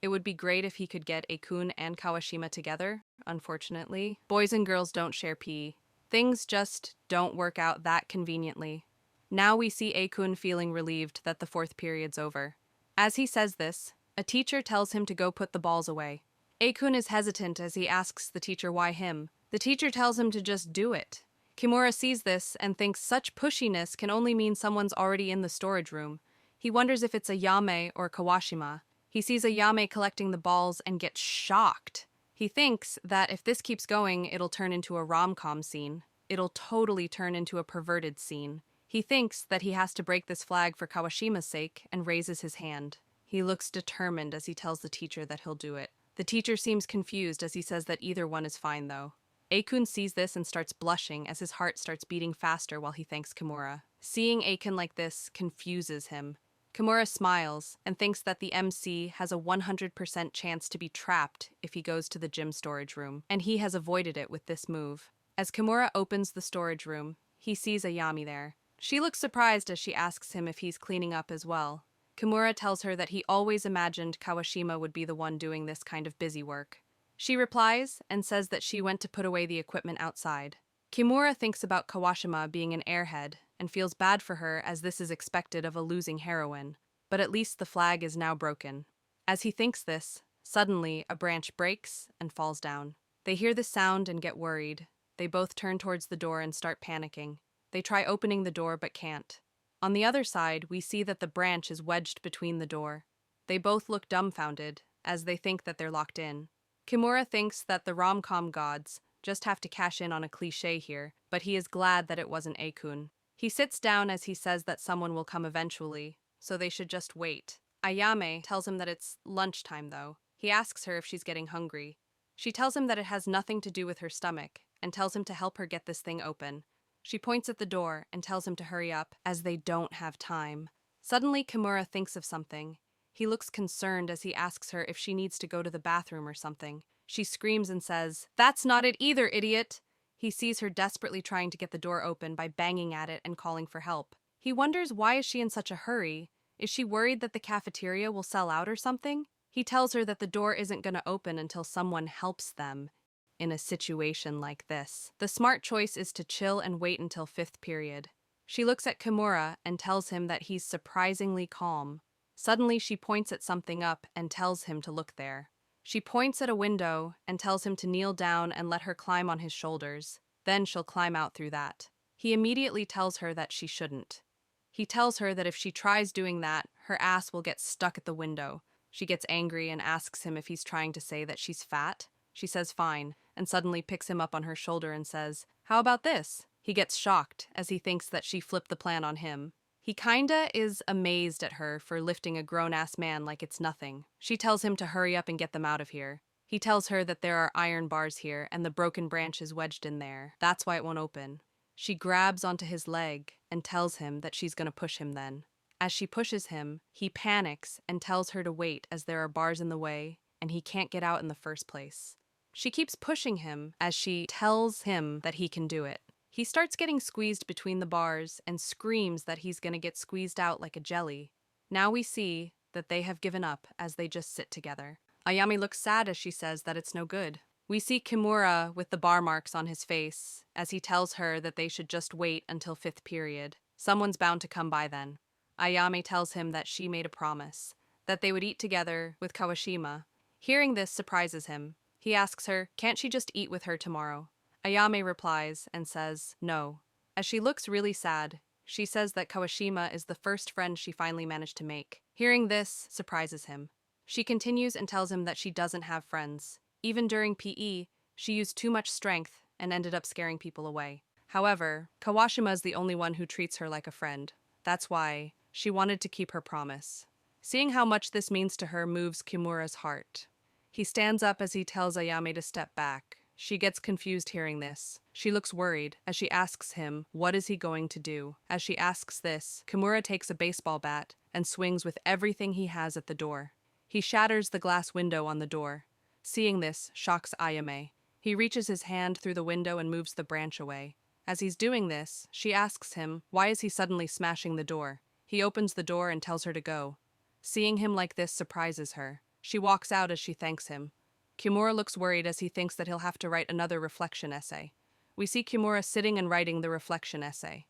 [SPEAKER 1] It would be great if he could get Akun and Kawashima together. Unfortunately, boys and girls don't share pee. Things just don't work out that conveniently. Now we see Akun feeling relieved that the fourth period's over. As he says this, a teacher tells him to go put the balls away. Akun is hesitant as he asks the teacher why him. The teacher tells him to just do it. Kimura sees this and thinks such pushiness can only mean someone's already in the storage room. He wonders if it's Ayame or Kawashima. He sees Ayame collecting the balls and gets shocked. He thinks that if this keeps going, it'll turn into a rom-com scene. It'll totally turn into a perverted scene. He thinks that he has to break this flag for Kawashima's sake and raises his hand. He looks determined as he tells the teacher that he'll do it. The teacher seems confused as he says that either one is fine though. Akun sees this and starts blushing as his heart starts beating faster while he thanks Kimura. Seeing Akun like this confuses him. Kimura smiles and thinks that the MC has a 100% chance to be trapped if he goes to the gym storage room, and he has avoided it with this move. As Kimura opens the storage room, he sees Ayame there. She looks surprised as she asks him if he's cleaning up as well. Kimura tells her that he always imagined Kawashima would be the one doing this kind of busy work. She replies and says that she went to put away the equipment outside. Kimura thinks about Kawashima being an airhead and feels bad for her as this is expected of a losing heroine, but at least the flag is now broken. As he thinks this, suddenly a branch breaks and falls down. They hear the sound and get worried. They both turn towards the door and start panicking. They try opening the door but can't. On the other side, we see that the branch is wedged between the door. They both look dumbfounded, as they think that they're locked in. Kimura thinks that the rom-com gods just have to cash in on a cliché here, but he is glad that it wasn't Akun. He sits down as he says that someone will come eventually, so they should just wait. Ayame tells him that it's lunchtime though. He asks her if she's getting hungry. She tells him that it has nothing to do with her stomach, and tells him to help her get this thing open. She points at the door and tells him to hurry up, as they don't have time. Suddenly, Kimura thinks of something. He looks concerned as he asks her if she needs to go to the bathroom or something. She screams and says, "That's not it either, idiot!" He sees her desperately trying to get the door open by banging at it and calling for help. He wonders why is she in such a hurry? Is she worried that the cafeteria will sell out or something? He tells her that the door isn't going to open until someone helps them. In a situation like this, the smart choice is to chill and wait until fifth period. She looks at Kimura and tells him that he's surprisingly calm. Suddenly, she points at something up and tells him to look there. She points at a window and tells him to kneel down and let her climb on his shoulders. Then she'll climb out through that. He immediately tells her that she shouldn't. He tells her that if she tries doing that, her ass will get stuck at the window. She gets angry and asks him if he's trying to say that she's fat. She says fine, and suddenly picks him up on her shoulder and says, "How about this?" He gets shocked as he thinks that she flipped the plan on him. He kinda is amazed at her for lifting a grown-ass man like it's nothing. She tells him to hurry up and get them out of here. He tells her that there are iron bars here and the broken branch is wedged in there. That's why it won't open. She grabs onto his leg and tells him that she's gonna push him then. As she pushes him, he panics and tells her to wait as there are bars in the way and he can't get out in the first place. She keeps pushing him as she tells him that he can do it. He starts getting squeezed between the bars and screams that he's gonna get squeezed out like a jelly. Now we see that they have given up as they just sit together. Ayame looks sad as she says that it's no good. We see Kimura with the bar marks on his face as he tells her that they should just wait until fifth period. Someone's bound to come by then. Ayame tells him that she made a promise, that they would eat together with Kawashima. Hearing this surprises him. He asks her, can't she just eat with her tomorrow? Ayame replies and says, no. As she looks really sad, she says that Kawashima is the first friend she finally managed to make. Hearing this surprises him. She continues and tells him that she doesn't have friends. Even during PE, she used too much strength and ended up scaring people away. However, Kawashima is the only one who treats her like a friend. That's why she wanted to keep her promise. Seeing how much this means to her moves Kimura's heart. He stands up as he tells Ayame to step back. She gets confused hearing this. She looks worried as she asks him, what is he going to do? As she asks this, Kimura takes a baseball bat and swings with everything he has at the door. He shatters the glass window on the door. Seeing this shocks Ayame. He reaches his hand through the window and moves the branch away. As he's doing this, she asks him, why is he suddenly smashing the door? He opens the door and tells her to go. Seeing him like this surprises her. She walks out as she thanks him. Kimura looks worried as he thinks that he'll have to write another reflection essay. We see Kimura sitting and writing the reflection essay.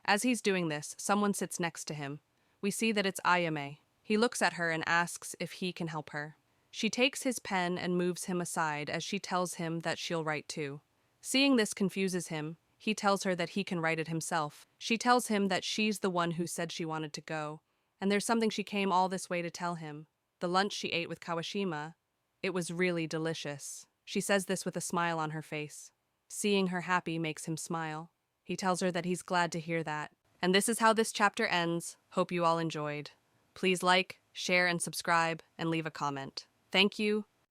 [SPEAKER 1] As he's doing this, someone sits next to him. We see that it's Ayame. He looks at her and asks if he can help her. She takes his pen and moves him aside as she tells him that she'll write too. Seeing this confuses him. He tells her that he can write it himself. She tells him that she's the one who said she wanted to go, and there's something she came all this way to tell him. The lunch she ate with Kawashima, it was really delicious. She says this with a smile on her face. Seeing her happy makes him smile. He tells her that he's glad to hear that. And this is how this chapter ends. Hope you all enjoyed. Please like, share, and subscribe, and leave a comment. Thank you,